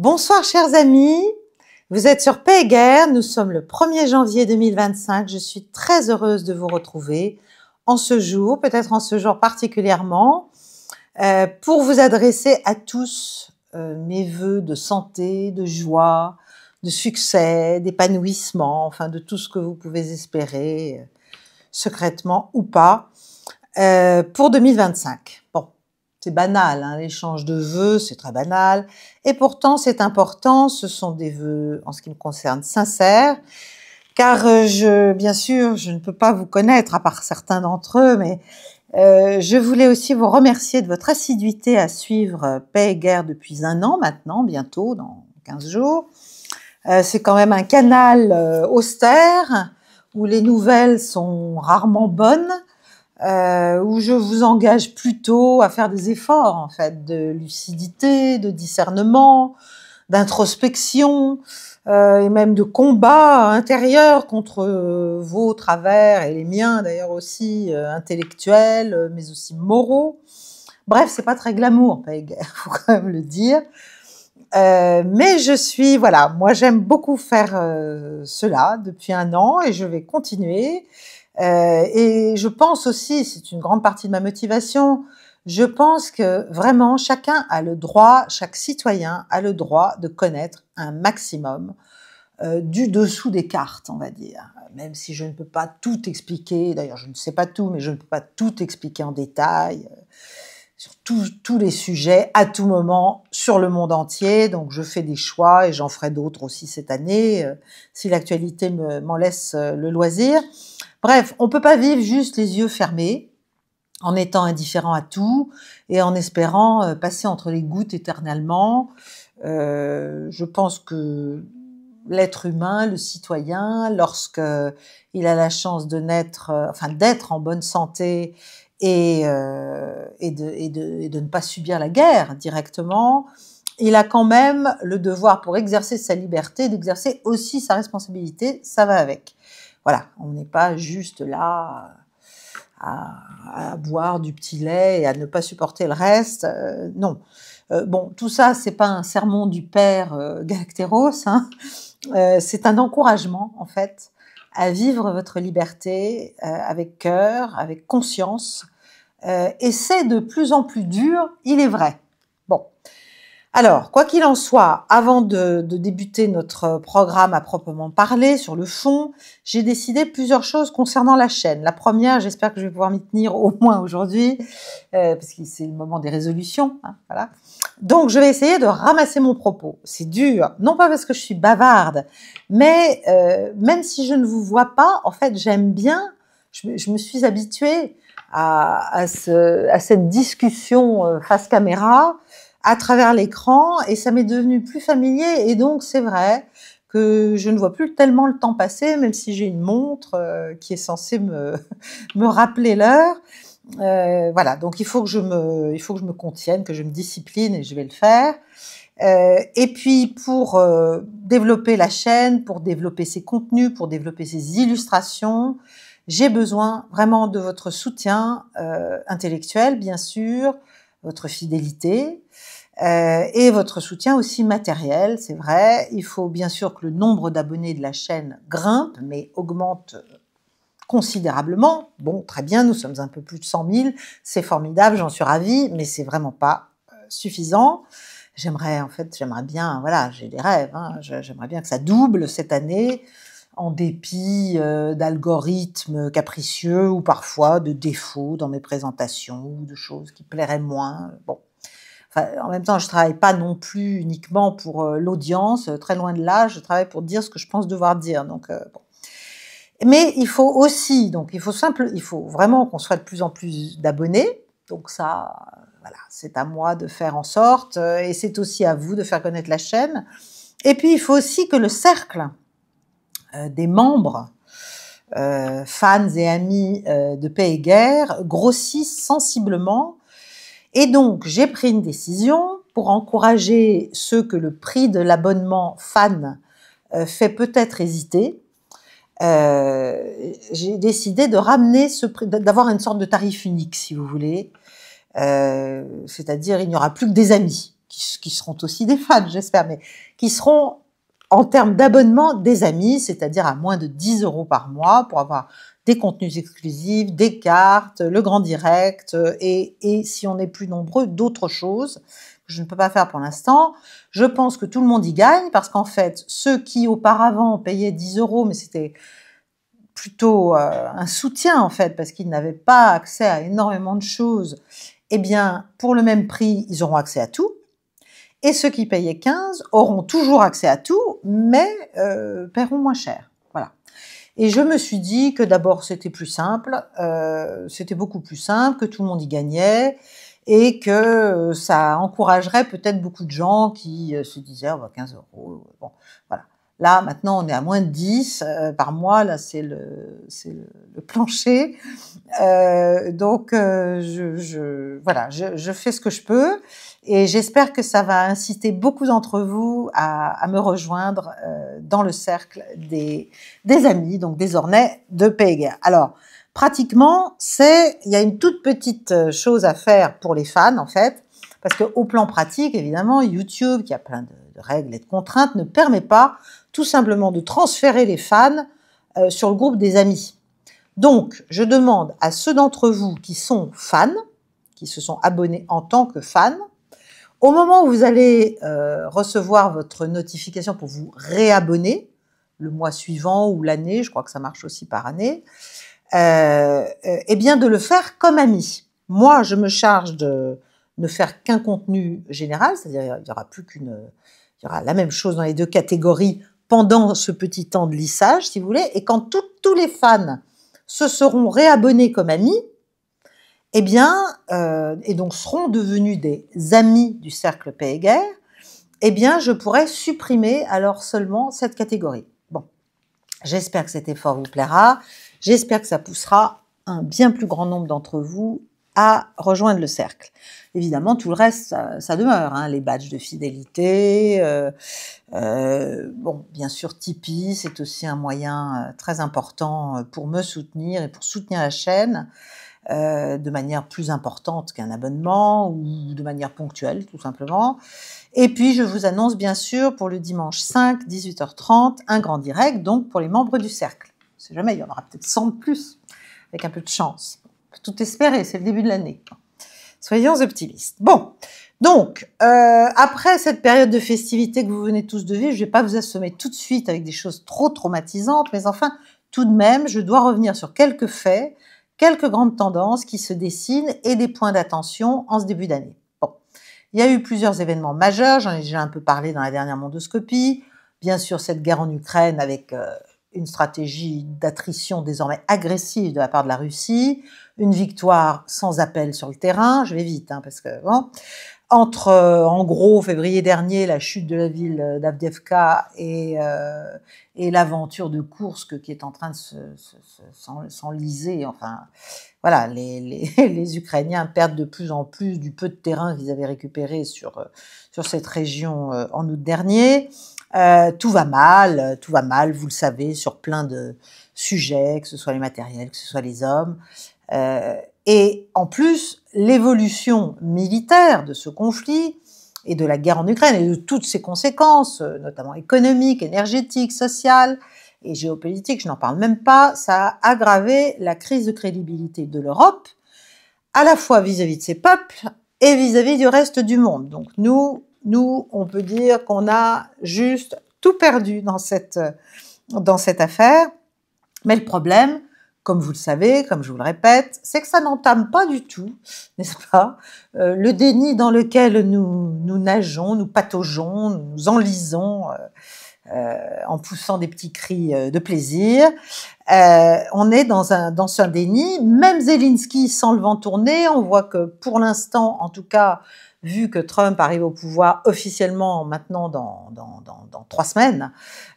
Bonsoir chers amis, vous êtes sur Paix et Guerre, nous sommes le 1er janvier 2025, je suis très heureuse de vous retrouver en ce jour, peut-être en ce jour particulièrement, pour vous adresser à tous mes vœux de santé, de joie, de succès, d'épanouissement, enfin de tout ce que vous pouvez espérer, secrètement ou pas, pour 2025. Bon. C'est banal, hein, l'échange de vœux, c'est très banal. Et pourtant, c'est important. Ce sont des vœux, en ce qui me concerne, sincères. Car bien sûr, je ne peux pas vous connaître, à part certains d'entre eux, mais je voulais aussi vous remercier de votre assiduité à suivre Paix et Guerre depuis 1 an maintenant, bientôt, dans 15 jours. C'est quand même un canal austère, où les nouvelles sont rarement bonnes, où je vous engage plutôt à faire des efforts, en fait, de lucidité, de discernement, d'introspection, et même de combat intérieur contre vos travers, et les miens d'ailleurs aussi, intellectuels, mais aussi moraux. Bref, c'est pas très glamour, Paix et Guerre, faut quand même le dire. Mais voilà, moi j'aime beaucoup faire cela depuis 1 an, et je vais continuer. Et je pense aussi, c'est une grande partie de ma motivation, je pense que vraiment chacun a le droit, chaque citoyen a le droit de connaître un maximum du dessous des cartes, on va dire. Même si je ne peux pas tout expliquer, d'ailleurs je ne sais pas tout, mais je ne peux pas tout expliquer en détail, sur tous les sujets, à tout moment, sur le monde entier. Donc je fais des choix, et j'en ferai d'autres aussi cette année, si l'actualité m'en laisse le loisir. Bref, on peut pas vivre juste les yeux fermés, en étant indifférent à tout, et en espérant passer entre les gouttes éternellement. Je pense que l'être humain, le citoyen, lorsque il a la chance de d'être en bonne santé, et de ne pas subir la guerre directement, il a quand même le devoir, pour exercer sa liberté, d'exercer aussi sa responsabilité, ça va avec. Voilà, on n'est pas juste là à boire du petit lait et à ne pas supporter le reste, non. Bon, tout ça, c'est pas un sermon du père Galactéros, hein. C'est un encouragement, en fait, à vivre votre liberté avec cœur, avec conscience, et c'est de plus en plus dur, il est vrai. Bon. Alors, quoi qu'il en soit, avant de débuter notre programme à proprement parler, sur le fond, j'ai décidé plusieurs choses concernant la chaîne. La première, j'espère que je vais pouvoir m'y tenir au moins aujourd'hui, parce que c'est le moment des résolutions, hein, voilà. Donc, je vais essayer de ramasser mon propos. C'est dur, non pas parce que je suis bavarde, mais même si je ne vous vois pas, en fait, j'aime bien, je me suis habituée à cette discussion face caméra, à travers l'écran, et ça m'est devenu plus familier, et donc c'est vrai que je ne vois plus tellement le temps passer, même si j'ai une montre qui est censée me rappeler l'heure. Voilà, donc il faut que je me contienne, que je me discipline, et je vais le faire. Et puis pour développer la chaîne, pour développer ses contenus, pour développer ses illustrations, j'ai besoin vraiment de votre soutien intellectuel, bien sûr, votre fidélité, et votre soutien aussi matériel, c'est vrai. Il faut bien sûr que le nombre d'abonnés de la chaîne grimpe, mais augmente considérablement. Bon, très bien, nous sommes un peu plus de 100 000, c'est formidable, j'en suis ravie, mais c'est vraiment pas suffisant. J'aimerais bien, voilà, j'ai des rêves, hein, j'aimerais bien que ça double cette année, en dépit d'algorithmes capricieux, ou parfois de défauts dans mes présentations, ou de choses qui plairaient moins. Bon. Enfin, en même temps, je travaille pas non plus uniquement pour l'audience, très loin de là, je travaille pour dire ce que je pense devoir dire. Donc, bon. Mais il faut aussi, il faut vraiment qu'on soit de plus en plus d'abonnés. Donc ça, voilà, c'est à moi de faire en sorte, et c'est aussi à vous de faire connaître la chaîne. Et puis, il faut aussi que le cercle des membres, fans et amis de Paix et Guerre grossisse sensiblement. Et donc, j'ai pris une décision pour encourager ceux que le prix de l'abonnement fan fait peut-être hésiter. J'ai décidé de ramener ce prix, d'avoir une sorte de tarif unique, si vous voulez. C'est-à-dire, il n'y aura plus que des amis qui seront aussi des fans, j'espère, mais qui seront en termes d'abonnement des amis, c'est-à-dire à moins de 10 € par mois pour avoir des contenus exclusifs, des cartes, le grand direct et si on est plus nombreux, d'autres choses que je ne peux pas faire pour l'instant. Je pense que tout le monde y gagne parce qu'en fait, ceux qui auparavant payaient 10 €, mais c'était plutôt un soutien en fait parce qu'ils n'avaient pas accès à énormément de choses, eh bien, pour le même prix, ils auront accès à tout. Et ceux qui payaient 15 auront toujours accès à tout, mais paieront moins cher. Voilà. Et je me suis dit que d'abord c'était plus simple, c'était beaucoup plus simple, que tout le monde y gagnait, et que ça encouragerait peut-être beaucoup de gens qui se disaient oh, 15 €. Bon, voilà. Là, maintenant, on est à moins de 10 par mois. Là, c'est le plancher. Donc, voilà, je fais ce que je peux. Et j'espère que ça va inciter beaucoup d'entre vous à me rejoindre dans le cercle des amis, donc désormais de PayGuerre. Alors, pratiquement, il y a une toute petite chose à faire pour les fans, en fait, parce qu'au plan pratique, évidemment, YouTube, qui a plein de règles et de contraintes, ne permet pas tout simplement de transférer les fans sur le groupe des amis. Donc, je demande à ceux d'entre vous qui sont fans, qui se sont abonnés en tant que fans, au moment où vous allez recevoir votre notification pour vous réabonner, le mois suivant ou l'année, je crois que ça marche aussi par année, eh bien de le faire comme ami. Moi, je me charge de ne faire qu'un contenu général, c'est-à-dire il y aura plus il y aura la même chose dans les deux catégories pendant ce petit temps de lissage, si vous voulez, et quand tous les fans se seront réabonnés comme amis, eh bien, et donc seront devenus des amis du cercle PayGuerre, eh bien, je pourrais supprimer alors seulement cette catégorie. Bon, j'espère que cet effort vous plaira, j'espère que ça poussera un bien plus grand nombre d'entre vous à rejoindre le cercle. Évidemment, tout le reste, ça demeure, hein, les badges de fidélité, bon, bien sûr, Tipeee, c'est aussi un moyen très important pour me soutenir et pour soutenir la chaîne, de manière plus importante qu'un abonnement ou de manière ponctuelle, tout simplement. Et puis, je vous annonce bien sûr pour le dimanche 5, 18h30, un grand direct, donc pour les membres du cercle. On ne sait jamais, il y en aura peut-être 100 de plus, avec un peu de chance. On peut tout espérer, c'est le début de l'année. Soyons optimistes. Bon, donc, après cette période de festivité que vous venez tous de vivre, je ne vais pas vous assommer tout de suite avec des choses trop traumatisantes, mais enfin, tout de même, je dois revenir sur quelques faits, quelques grandes tendances qui se dessinent et des points d'attention en ce début d'année. Bon, il y a eu plusieurs événements majeurs, j'en ai déjà un peu parlé dans la dernière mondoscopie. Bien sûr, cette guerre en Ukraine avec une stratégie d'attrition désormais agressive de la part de la Russie, une victoire sans appel sur le terrain, je vais vite, hein, parce que bon, entre, en gros, février dernier, la chute de la ville d'Avdiivka et l'aventure de Koursk qui est en train de s'enliser. Enfin, voilà, les Ukrainiens perdent de plus en plus du peu de terrain qu'ils avaient récupéré sur cette région en août dernier. Tout va mal, vous le savez, sur plein de sujets, que ce soit les matériels, que ce soit les hommes. Et en plus, l'évolution militaire de ce conflit et de la guerre en Ukraine et de toutes ses conséquences, notamment économiques, énergétiques, sociales et géopolitiques, je n'en parle même pas, ça a aggravé la crise de crédibilité de l'Europe, à la fois vis-à-vis de ses peuples et vis-à-vis du reste du monde. Donc nous, on peut dire qu'on a juste tout perdu dans cette affaire. Mais le problème, comme vous le savez, comme je vous le répète, c'est que ça n'entame pas du tout, n'est-ce pas, le déni dans lequel nous nageons, nous pataugeons, nous enlisons en poussant des petits cris de plaisir. On est dans un déni. Même Zelensky, sans le vent tourner, on voit que pour l'instant, en tout cas, vu que Trump arrive au pouvoir officiellement maintenant dans 3 semaines,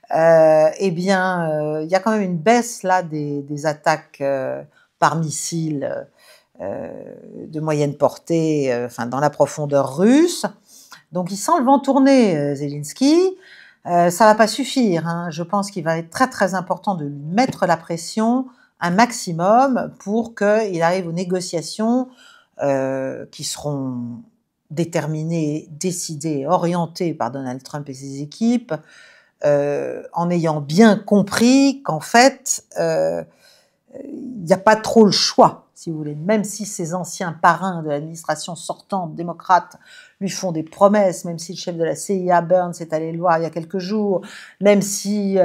eh bien, il y a quand même une baisse là des attaques par missile de moyenne portée, enfin dans la profondeur russe. Donc, il sent le vent tourner, Zelensky. Ça va pas suffire, hein. Je pense qu'il va être très très important de lui mettre la pression un maximum pour qu'il arrive aux négociations qui seront déterminé, décidé, orienté par Donald Trump et ses équipes, en ayant bien compris qu'en fait, il n'y a pas trop le choix, si vous voulez. Même si ses anciens parrains de l'administration sortante démocrate lui font des promesses, même si le chef de la CIA, Burns, est allé le voir il y a quelques jours, même si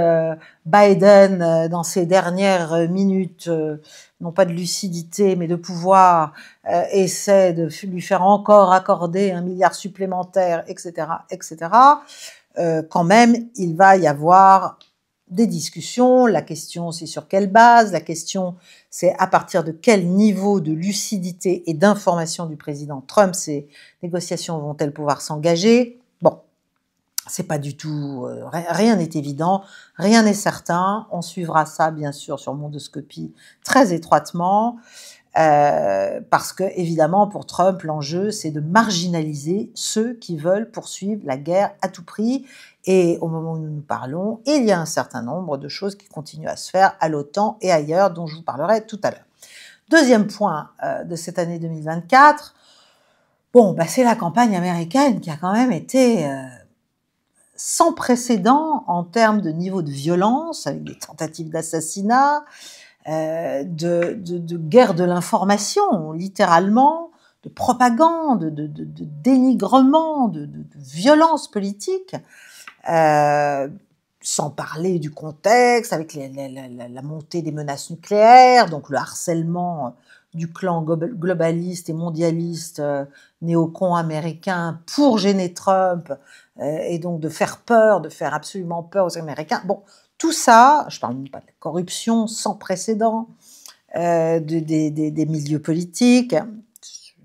Biden, dans ses dernières minutes, non pas de lucidité, mais de pouvoir, essaie de lui faire encore accorder 1 milliard supplémentaire, etc., etc., quand même, il va y avoir des discussions. La question, c'est sur quelle base? La question, c'est à partir de quel niveau de lucidité et d'information du président Trump ces négociations vont-elles pouvoir s'engager? Bon, c'est pas du tout, rien n'est évident, rien n'est certain. On suivra ça, bien sûr, sur Mondoscopie très étroitement. Parce que, évidemment, pour Trump, l'enjeu, c'est de marginaliser ceux qui veulent poursuivre la guerre à tout prix. Et au moment où nous nous parlons, il y a un certain nombre de choses qui continuent à se faire à l'OTAN et ailleurs, dont je vous parlerai tout à l'heure. Deuxième point de cette année 2024, bon, c'est la campagne américaine qui a quand même été sans précédent en termes de niveau de violence, avec des tentatives d'assassinat, de guerre de l'information, littéralement, de propagande, de dénigrement, de violence politique, sans parler du contexte, avec la montée des menaces nucléaires, donc le harcèlement du clan globaliste et mondialiste néocon américain pour gêner Trump, et donc de faire peur, de faire absolument peur aux Américains. Bon, tout ça, je ne parle même pas de la corruption sans précédent des milieux politiques.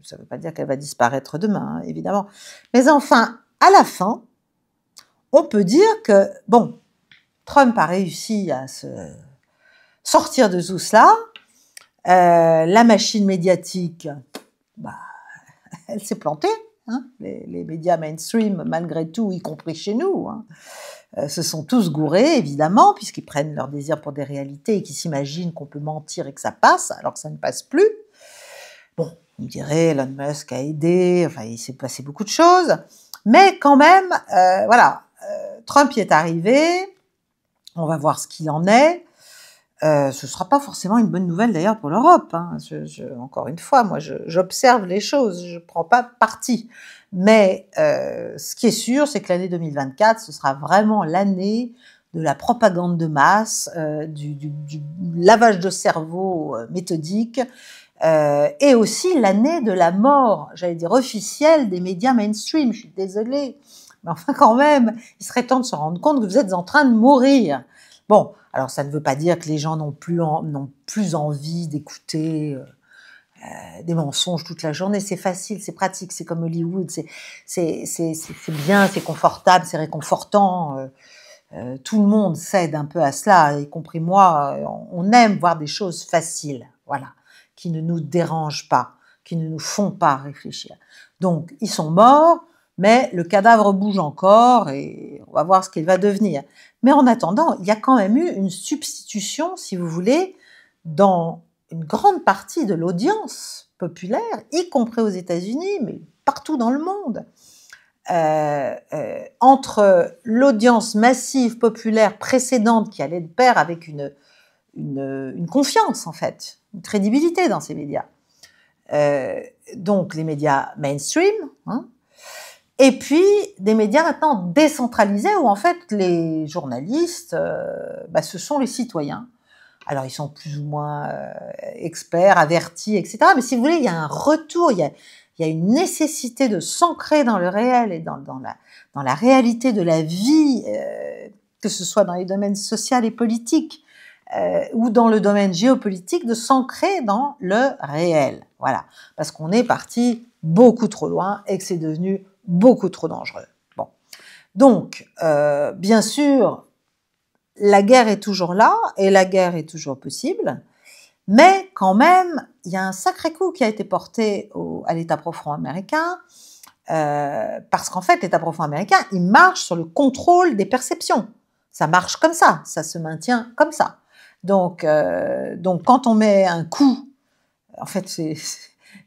Ça ne veut pas dire qu'elle va disparaître demain, évidemment. Mais enfin, à la fin, on peut dire que, bon, Trump a réussi à se sortir de tout cela. La machine médiatique, elle s'est plantée. Hein, les médias mainstream, malgré tout, y compris chez nous, se sont tous gourés, évidemment, puisqu'ils prennent leur désir pour des réalités et qu'ils s'imaginent qu'on peut mentir et que ça passe, alors que ça ne passe plus. Bon, on dirait, Elon Musk a aidé, enfin, il s'est passé beaucoup de choses, mais quand même, voilà, Trump y est arrivé, on va voir ce qu'il en est. Ce sera pas forcément une bonne nouvelle d'ailleurs pour l'Europe. Hein. Encore une fois, moi, j'observe les choses, je prends pas parti. Mais ce qui est sûr, c'est que l'année 2024, ce sera vraiment l'année de la propagande de masse, du lavage de cerveau méthodique, et aussi l'année de la mort, j'allais dire officielle, des médias mainstream. Je suis désolée, mais enfin quand même, il serait temps de se rendre compte que vous êtes en train de mourir. Bon, alors ça ne veut pas dire que les gens n'ont plus envie d'écouter des mensonges toute la journée. C'est facile, c'est pratique, c'est comme Hollywood, c'est bien, c'est confortable, c'est réconfortant. Tout le monde cède un peu à cela, y compris moi. On aime voir des choses faciles, voilà, qui ne nous dérangent pas, qui ne nous font pas réfléchir. Donc, ils sont morts, mais le cadavre bouge encore et on va voir ce qu'il va devenir. Mais en attendant, il y a quand même eu une substitution, si vous voulez, dans une grande partie de l'audience populaire, y compris aux États-Unis, mais partout dans le monde, entre l'audience massive populaire précédente qui allait de pair avec une confiance, en fait, une crédibilité dans ces médias. Donc les médias mainstream, hein, et puis des médias maintenant décentralisés où en fait les journalistes, ce sont les citoyens. Alors ils sont plus ou moins experts, avertis, etc. Mais si vous voulez, il y a un retour, il y a une nécessité de s'ancrer dans le réel et dans la réalité de la vie, que ce soit dans les domaines social et politiques ou dans le domaine géopolitique, de s'ancrer dans le réel. Voilà, parce qu'on est parti beaucoup trop loin et que c'est devenu beaucoup trop dangereux. Bon, donc bien sûr, la guerre est toujours là et la guerre est toujours possible, mais quand même, il y a un sacré coup qui a été porté à l'État profond américain, parce qu'en fait, l'État profond américain, il marche sur le contrôle des perceptions. Ça marche comme ça se maintient comme ça. Donc quand on met un coup, en fait,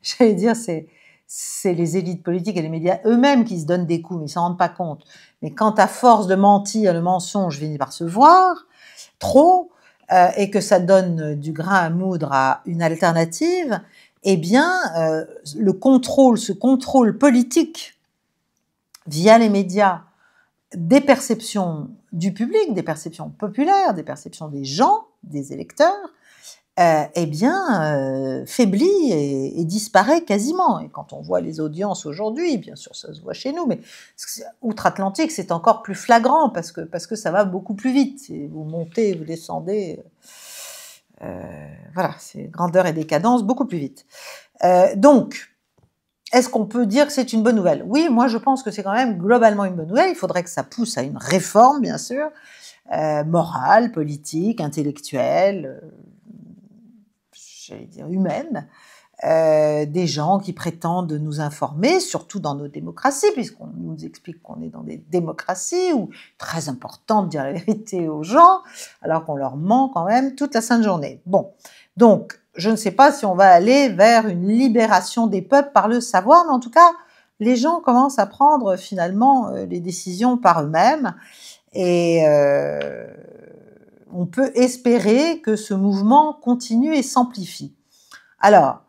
j'allais dire, c'est c'est les élites politiques et les médias eux-mêmes qui se donnent des coups, mais ils s'en rendent pas compte. Mais quand à force de mentir, le mensonge finit par se voir, trop, et que ça donne du grain à moudre à une alternative, eh bien, ce contrôle politique via les médias des perceptions du public, des perceptions populaires, des perceptions des gens, des électeurs, eh bien, faiblit et disparaît quasiment. Et quand on voit les audiences aujourd'hui, bien sûr, ça se voit chez nous, mais outre-Atlantique, c'est encore plus flagrant parce que ça va beaucoup plus vite. Vous montez, vous descendez, voilà, c'est grandeur et décadence beaucoup plus vite. Donc, est-ce qu'on peut dire que c'est une bonne nouvelle? Oui, moi je pense que c'est quand même globalement une bonne nouvelle. Il faudrait que ça pousse à une réforme, bien sûr, morale, politique, intellectuelle, j'allais dire humaine, des gens qui prétendent nous informer, surtout dans nos démocraties, puisqu'on nous explique qu'on est dans des démocraties où très important de dire la vérité aux gens, alors qu'on leur ment quand même toute la sainte journée. Bon, donc je ne sais pas si on va aller vers une libération des peuples par le savoir, mais en tout cas, les gens commencent à prendre finalement les décisions par eux-mêmes, et on peut espérer que ce mouvement continue et s'amplifie. Alors,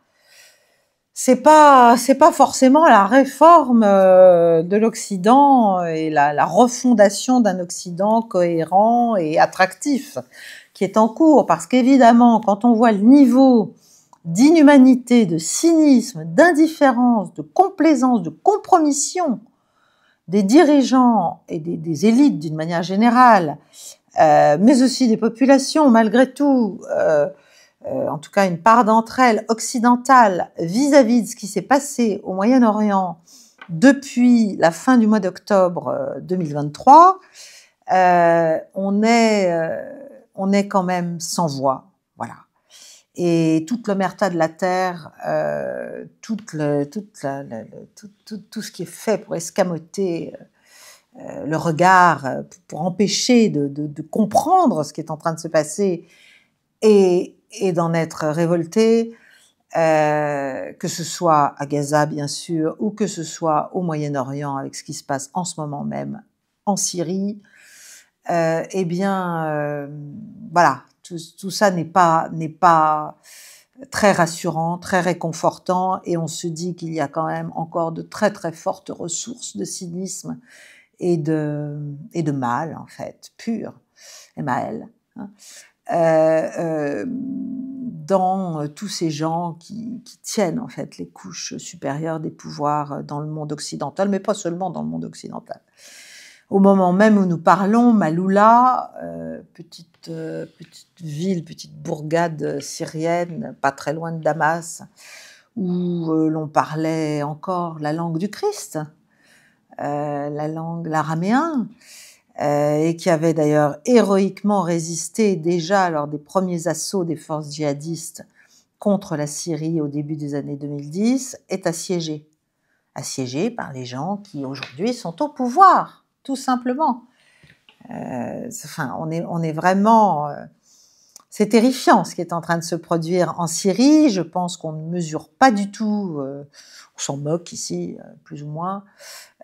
c'est pas forcément la réforme de l'Occident et la refondation d'un Occident cohérent et attractif qui est en cours, parce qu'évidemment, quand on voit le niveau d'inhumanité, de cynisme, d'indifférence, de complaisance, de compromission des dirigeants et des élites d'une manière générale, mais aussi des populations, malgré tout, en tout cas une part d'entre elles occidentales, vis-à-vis de ce qui s'est passé au Moyen-Orient depuis la fin du mois d'octobre 2023, on est quand même sans voix, voilà. Et toute l'omerta de la terre, tout ce qui est fait pour escamoter le regard, pour empêcher de comprendre ce qui est en train de se passer et d'en être révolté, que ce soit à Gaza bien sûr, ou que ce soit au Moyen-Orient avec ce qui se passe en ce moment même en Syrie, eh bien, voilà, tout ça n'est pas très rassurant, très réconfortant, et on se dit qu'il y a quand même encore de très très fortes ressources de cynisme et de mal, en fait, pur, et mal, hein, dans tous ces gens qui tiennent, en fait, les couches supérieures des pouvoirs dans le monde occidental, mais pas seulement dans le monde occidental. Au moment même où nous parlons, Maaloula, petite ville, petite bourgade syrienne, pas très loin de Damas, où l'on parlait encore la langue du Christ, l'araméen, et qui avait d'ailleurs héroïquement résisté déjà lors des premiers assauts des forces djihadistes contre la Syrie au début des années 2010, est assiégé par les gens qui aujourd'hui sont au pouvoir, tout simplement. Enfin, on est vraiment... c'est terrifiant ce qui est en train de se produire en Syrie. Je pense qu'on ne mesure pas du tout, on s'en moque ici, plus ou moins.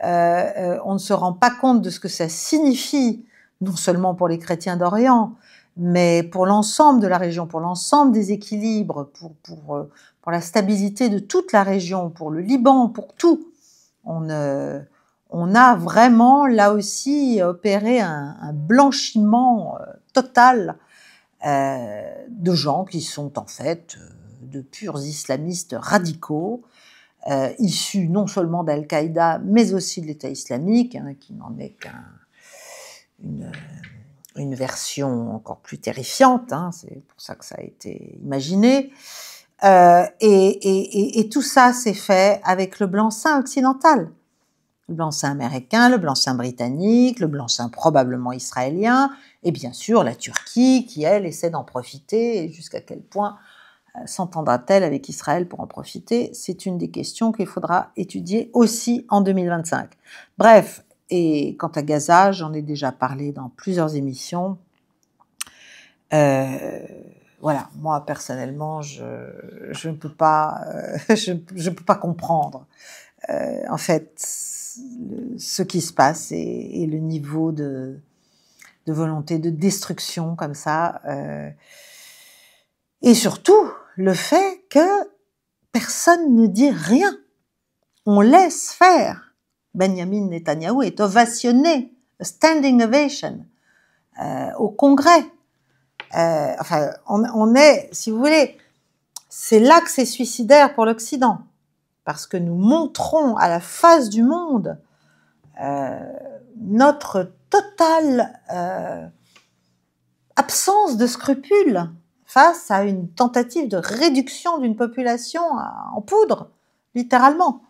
On ne se rend pas compte de ce que ça signifie, non seulement pour les chrétiens d'Orient, mais pour l'ensemble de la région, pour l'ensemble des équilibres, pour la stabilité de toute la région, pour le Liban, pour tout. On a vraiment, là aussi, opéré un blanchiment total de gens qui sont en fait de purs islamistes radicaux, issus non seulement d'Al-Qaïda, mais aussi de l'État islamique, hein, qui n'en est qu'une version encore plus terrifiante, hein, c'est pour ça que ça a été imaginé. Et tout ça s'est fait avec le blanc-seing occidental. Le blanc-seing américain, le blanc-seing britannique, le blanc-seing probablement israélien, et bien sûr la Turquie qui, elle, essaie d'en profiter, et jusqu'à quel point s'entendra-t-elle avec Israël pour en profiter? C'est une des questions qu'il faudra étudier aussi en 2025. Bref, et quant à Gaza, j'en ai déjà parlé dans plusieurs émissions, voilà, moi personnellement, je ne peux pas, je peux pas comprendre en fait ce qui se passe et le niveau de volonté de destruction comme ça, et surtout le fait que personne ne dit rien. On laisse faire. Benjamin Netanyahou est ovationné, a standing ovation, au Congrès. Enfin, on est, si vous voulez, c'est là que c'est suicidaire pour l'Occident, parce que nous montrons à la face du monde notre totale absence de scrupules face à une tentative de réduction d'une population en poudre, littéralement.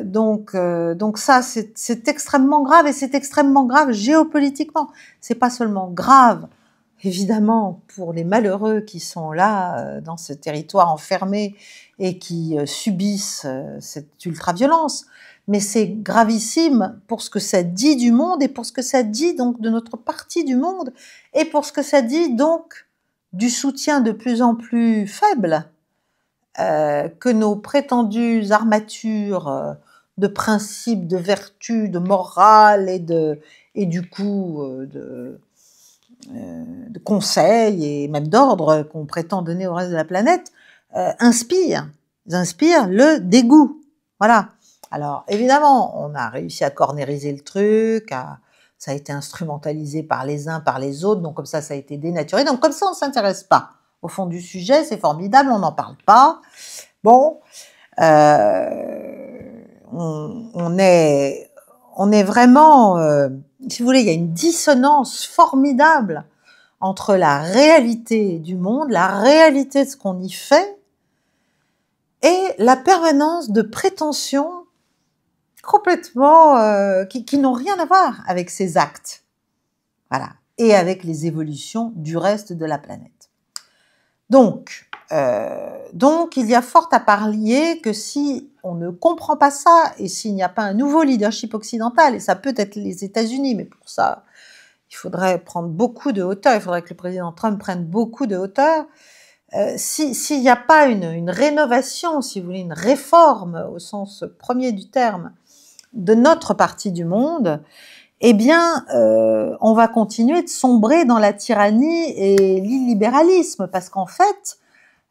Donc ça, c'est extrêmement grave, et c'est extrêmement grave géopolitiquement. C'est pas seulement grave, évidemment, pour les malheureux qui sont là, dans ce territoire enfermé et qui subissent cette ultra-violence, mais c'est gravissime pour ce que ça dit du monde et pour ce que ça dit donc de notre partie du monde et pour ce que ça dit donc du soutien de plus en plus faible que nos prétendues armatures de principes, de vertus, de morale et du coup de conseils et même d'ordre qu'on prétend donner au reste de la planète inspirent le dégoût. Voilà. Alors évidemment, on a réussi à cornériser le truc, ça a été instrumentalisé par les uns, par les autres, donc comme ça a été dénaturé. Donc comme ça, on ne s'intéresse pas au fond du sujet, c'est formidable, on n'en parle pas. Bon, on est vraiment, si vous voulez, il y a une dissonance formidable entre la réalité du monde, la réalité de ce qu'on y fait, et la permanence de prétentions complètement qui n'ont rien à voir avec ces actes, voilà, et avec les évolutions du reste de la planète. Donc, il y a fort à parier que si on ne comprend pas ça et s'il n'y a pas un nouveau leadership occidental, et ça peut être les États-Unis, mais pour ça, il faudrait prendre beaucoup de hauteur, il faudrait que le président Trump prenne beaucoup de hauteur. S'il n'y a pas une rénovation, si vous voulez, une réforme au sens premier du terme de notre partie du monde, eh bien, on va continuer de sombrer dans la tyrannie et l'illibéralisme, parce qu'en fait,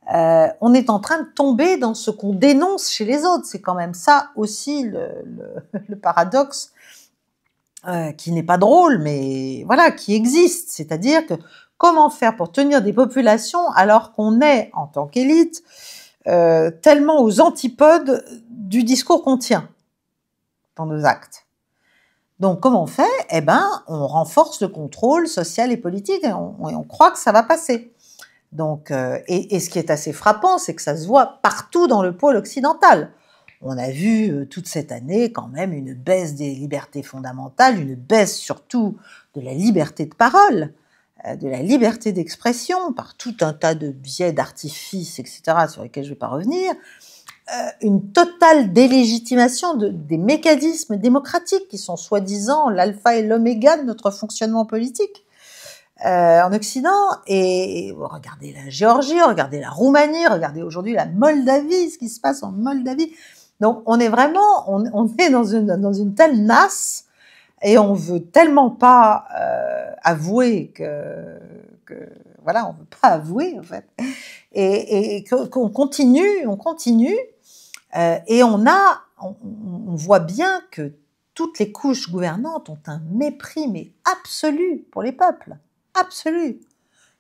on est en train de tomber dans ce qu'on dénonce chez les autres. C'est quand même ça aussi le paradoxe, qui n'est pas drôle, mais voilà, qui existe. C'est-à-dire que comment faire pour tenir des populations alors qu'on est, en tant qu'élite, tellement aux antipodes du discours qu'on tient dans nos actes. Donc, comment on fait? Eh ben, on renforce le contrôle social et politique et on croit que ça va passer. Donc, et ce qui est assez frappant, c'est que ça se voit partout dans le pôle occidental. On a vu toute cette année quand même une baisse des libertés fondamentales, une baisse surtout de la liberté de parole, de la liberté d'expression, par tout un tas de biais d'artifices, etc., sur lesquels je ne vais pas revenir, une totale délégitimation des mécanismes démocratiques qui sont soi-disant l'alpha et l'oméga de notre fonctionnement politique en Occident. Et regardez la Géorgie, regardez la Roumanie, regardez aujourd'hui la Moldavie, ce qui se passe en Moldavie. Donc on est vraiment, on est dans une telle nasse et on veut tellement pas avouer que voilà, on veut pas avouer en fait, et qu'on continue, et on voit bien que toutes les couches gouvernantes ont un mépris mais absolu pour les peuples, absolu.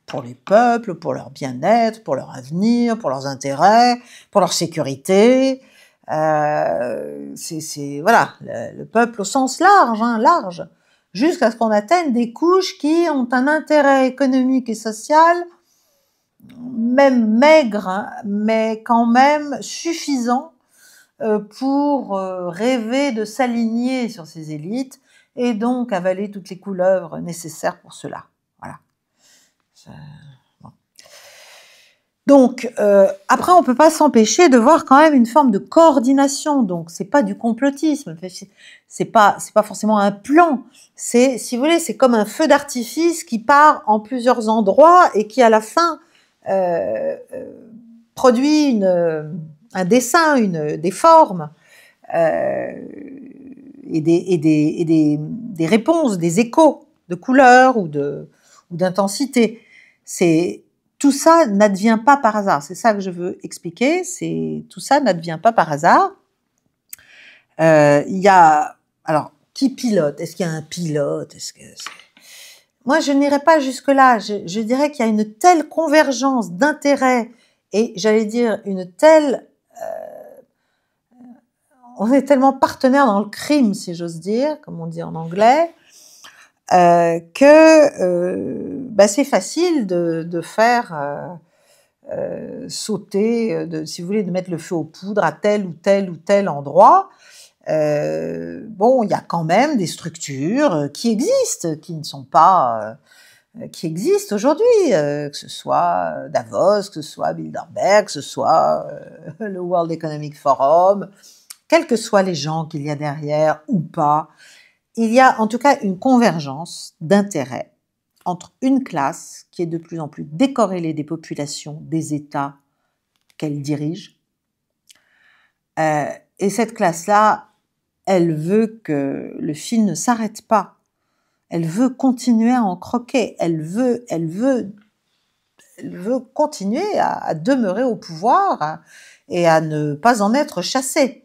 Pour les peuples, pour leur bien-être, pour leur avenir, pour leurs intérêts, pour leur sécurité. C'est voilà, le peuple au sens large, large, jusqu'à ce qu'on atteigne des couches qui ont un intérêt économique et social, même maigre, hein, mais quand même suffisant pour rêver de s'aligner sur ces élites et donc avaler toutes les couleuvres nécessaires pour cela. Voilà. Bon. Donc, après, on peut pas s'empêcher de voir quand même une forme de coordination. Donc, c'est pas du complotisme. C'est pas forcément un plan. C'est, si vous voulez, c'est comme un feu d'artifice qui part en plusieurs endroits et qui, à la fin, produit un dessin, des formes et des réponses, des échos de couleurs ou d'intensité. Tout ça n'advient pas par hasard. C'est ça que je veux expliquer. Tout ça n'advient pas par hasard. Il y a, alors, qui pilote? Est-ce qu'il y a un pilote? Moi, je n'irai pas jusque-là. Je dirais qu'il y a une telle convergence d'intérêts et, j'allais dire, on est tellement partenaires dans le crime, si j'ose dire, comme on dit en anglais, que c'est facile de faire sauter, si vous voulez, de mettre le feu aux poudres à tel ou tel endroit. Bon, il y a quand même des structures qui existent, qui existent aujourd'hui, que ce soit Davos, que ce soit Bilderberg, que ce soit le World Economic Forum, quels que soient les gens qu'il y a derrière ou pas, il y a en tout cas une convergence d'intérêts entre une classe qui est de plus en plus décorrélée des populations, des États qu'elle dirige. Et cette classe-là, elle veut que le fil ne s'arrête pas. Elle veut continuer à en croquer. Elle veut continuer à demeurer au pouvoir et à ne pas en être chassée.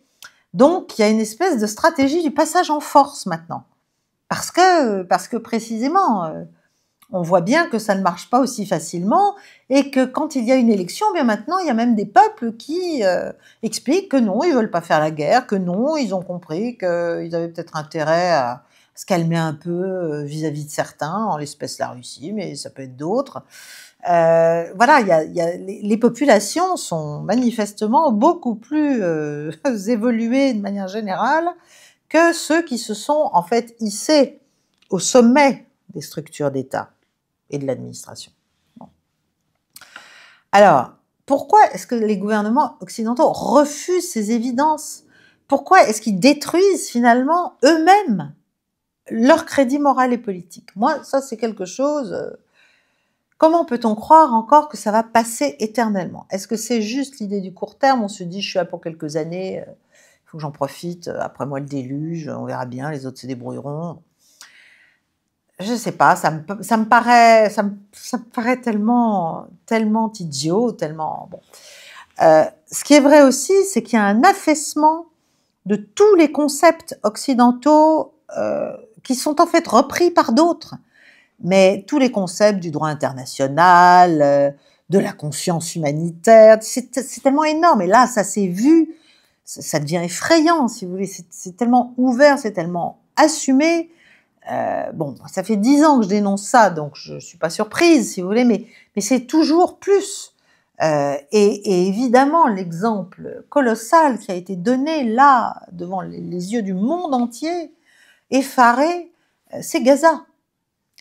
Donc, il y a une espèce de stratégie du passage en force maintenant. Parce que précisément, on voit bien que ça ne marche pas aussi facilement et que quand il y a une élection, bien maintenant, il y a même des peuples qui expliquent que non, ils veulent pas faire la guerre, que non, ils ont compris qu'ils avaient peut-être intérêt à se calmer un peu vis-à-vis de certains, en l'espèce la Russie, mais ça peut être d'autres. Voilà, les populations sont manifestement beaucoup plus évoluées de manière générale que ceux qui se sont en fait hissés au sommet des structures d'État et de l'administration. Bon. Alors, pourquoi est-ce que les gouvernements occidentaux refusent ces évidences? Pourquoi est-ce qu'ils détruisent finalement eux-mêmes leur crédit moral et politique? Moi, ça c'est quelque chose... Comment peut-on croire encore que ça va passer éternellement? Est-ce que c'est juste l'idée du court terme? On se dit, je suis là pour quelques années, il faut que j'en profite, après moi le déluge, on verra bien, les autres se débrouilleront. Je sais pas, ça me paraît tellement idiot, tellement... Bon. Ce qui est vrai aussi, c'est qu'il y a un affaissement de tous les concepts occidentaux qui sont en fait repris par d'autres. Mais tous les concepts du droit international, de la conscience humanitaire, c'est tellement énorme. Et là, ça s'est vu, ça devient effrayant, si vous voulez. C'est tellement ouvert, c'est tellement assumé. Bon, ça fait 10 ans que je dénonce ça, donc je suis pas surprise, si vous voulez, mais c'est toujours plus. Et évidemment, l'exemple colossal qui a été donné là, devant les yeux du monde entier, effaré, c'est Gaza.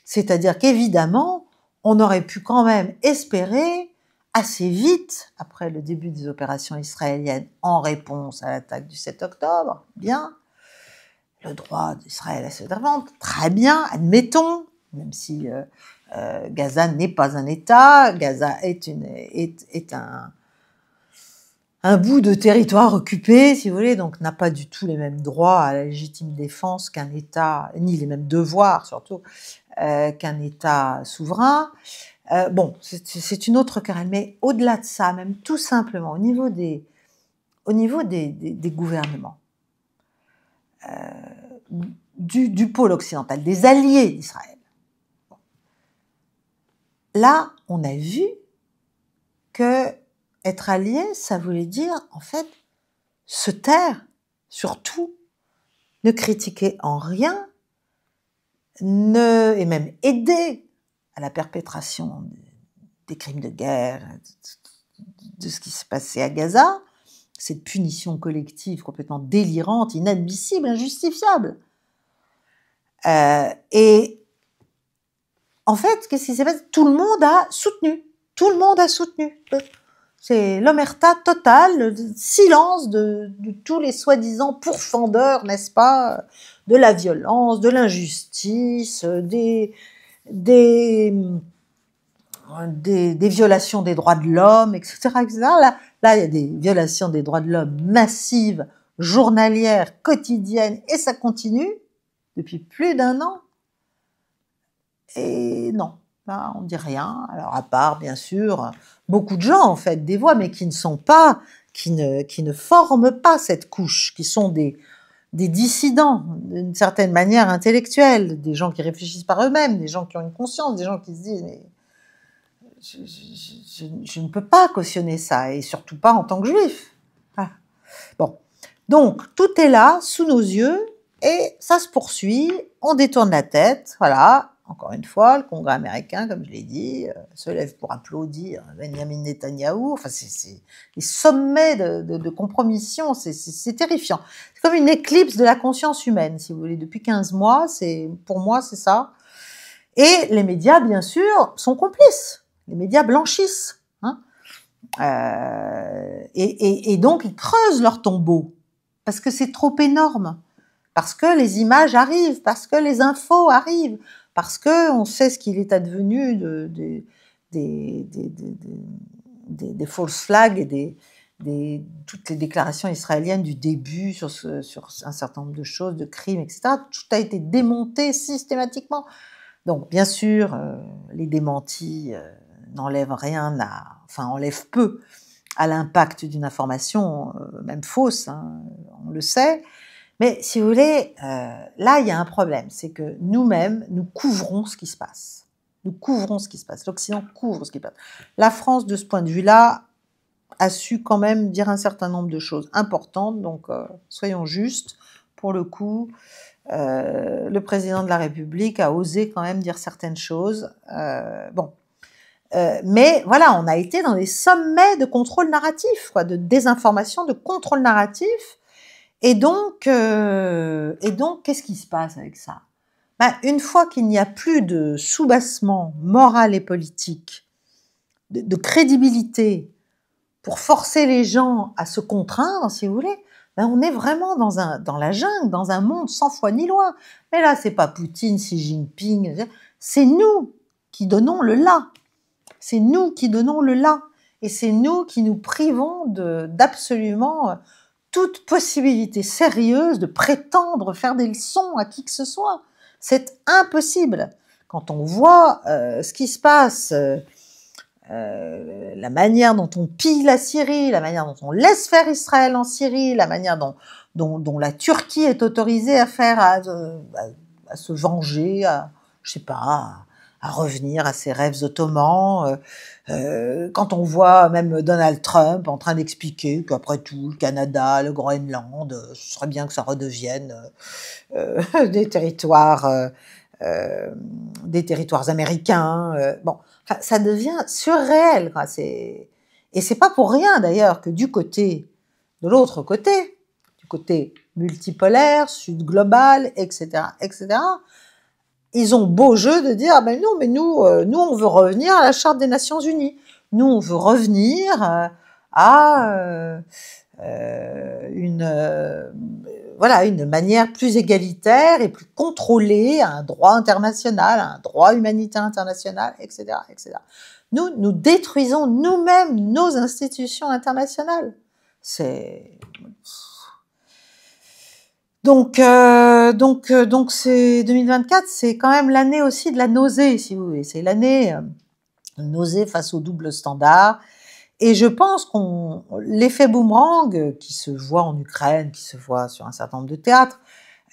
C'est-à-dire qu'évidemment, on aurait pu quand même espérer assez vite, après le début des opérations israéliennes en réponse à l'attaque du 7 octobre, bien, le droit d'Israël à se défendre, très bien, admettons, même si Gaza n'est pas un État, Gaza est un bout de territoire occupé, si vous voulez, donc n'a pas du tout les mêmes droits à la légitime défense qu'un État, ni les mêmes devoirs surtout, qu'un État souverain. Bon, c'est une autre querelle, mais au-delà de ça, même tout simplement, au niveau des gouvernements, du pôle occidental, des alliés d'Israël, là, on a vu que être allié, ça voulait dire, en fait, se taire sur tout, ne critiquer en rien, et même aider à la perpétration des crimes de guerre, de ce qui s'est passé à Gaza, cette punition collective complètement délirante, inadmissible, injustifiable. Et en fait, qu'est-ce qui s'est passé? Tout le monde a soutenu. Tout le monde a soutenu. C'est l'omerta totale, le silence de tous les soi-disant pourfendeurs, n'est-ce pas, de la violence, de l'injustice, des, des violations des droits de l'homme, etc., etc. Là, il y a des violations des droits de l'homme massives, journalières, quotidiennes, et ça continue depuis plus d'1 an. Et non, là, on dit rien. Alors, à part, bien sûr, beaucoup de gens, en fait, des voix, mais qui ne sont pas, qui ne forment pas cette couche, qui sont des dissidents, d'une certaine manière intellectuelle, des gens qui réfléchissent par eux-mêmes, des gens qui ont une conscience, des gens qui se disent, mais je ne peux pas cautionner ça, et surtout pas en tant que juif. Ah. Bon. Donc, tout est là, sous nos yeux, et ça se poursuit, on détourne la tête, voilà. Encore une fois, le Congrès américain, comme je l'ai dit, se lève pour applaudir Benjamin Netanyahou. Enfin, c'est les sommets de compromission, c'est terrifiant. C'est comme une éclipse de la conscience humaine, si vous voulez. Depuis 15 mois, pour moi, c'est ça. Et les médias, bien sûr, sont complices. Les médias blanchissent. Hein. Et donc, ils creusent leur tombeau, parce que c'est trop énorme. Parce que les images arrivent, parce que les infos arrivent, parce que on sait ce qu'il est advenu des false flags et toutes les déclarations israéliennes du début sur un certain nombre de choses, de crimes, etc. Tout a été démonté systématiquement. Donc, bien sûr, les démentis n'enlèvent rien enfin, enlèvent peu à l'impact d'une information, même fausse, hein, on le sait. Mais si vous voulez, là, il y a un problème, c'est que nous-mêmes, nous couvrons ce qui se passe. Nous couvrons ce qui se passe. L'Occident couvre ce qui se passe. La France, de ce point de vue-là, a su quand même dire un certain nombre de choses importantes, donc soyons justes. Pour le coup, le président de la République a osé quand même dire certaines choses. Mais voilà, on a été dans des sommets de contrôle narratif, quoi, de désinformation, de contrôle narratif. Et donc, qu'est-ce qui se passe avec ça? Une fois qu'il n'y a plus de soubassement moral et politique, de crédibilité pour forcer les gens à se contraindre, si vous voulez, on est vraiment dans la jungle, dans un monde sans foi ni loi. Mais là, c'est pas Poutine, Xi Jinping, c'est nous qui donnons le là. C'est nous qui donnons le là. Et c'est nous qui nous privons d'absolument toute possibilité sérieuse de prétendre faire des leçons à qui que ce soit. C'est impossible. Quand on voit ce qui se passe, la manière dont on pille la Syrie, la manière dont on laisse faire Israël en Syrie, la manière dont la Turquie est autorisée à faire, à se venger, je sais pas, à revenir à ses rêves ottomans. Quand on voit même Donald Trump en train d'expliquer qu'après tout, le Canada, le Groenland, ce serait bien que ça redevienne des territoires américains. Bon, enfin, ça devient surréel, quoi. Et c'est pas pour rien d'ailleurs que de l'autre côté, du côté multipolaire, sud global, etc., etc., ils ont beau jeu de dire, ben non, mais nous, on veut revenir à la Charte des Nations Unies. Nous, on veut revenir à une manière plus égalitaire et plus contrôlée, à un droit international, à un droit humanitaire international, etc., etc. Nous détruisons nous-mêmes nos institutions internationales. Donc c'est 2024, c'est quand même l'année aussi de la nausée, si vous voulez. C'est l'année nausée face au double standard. Et je pense l'effet boomerang qui se voit en Ukraine, qui se voit sur un certain nombre de théâtres,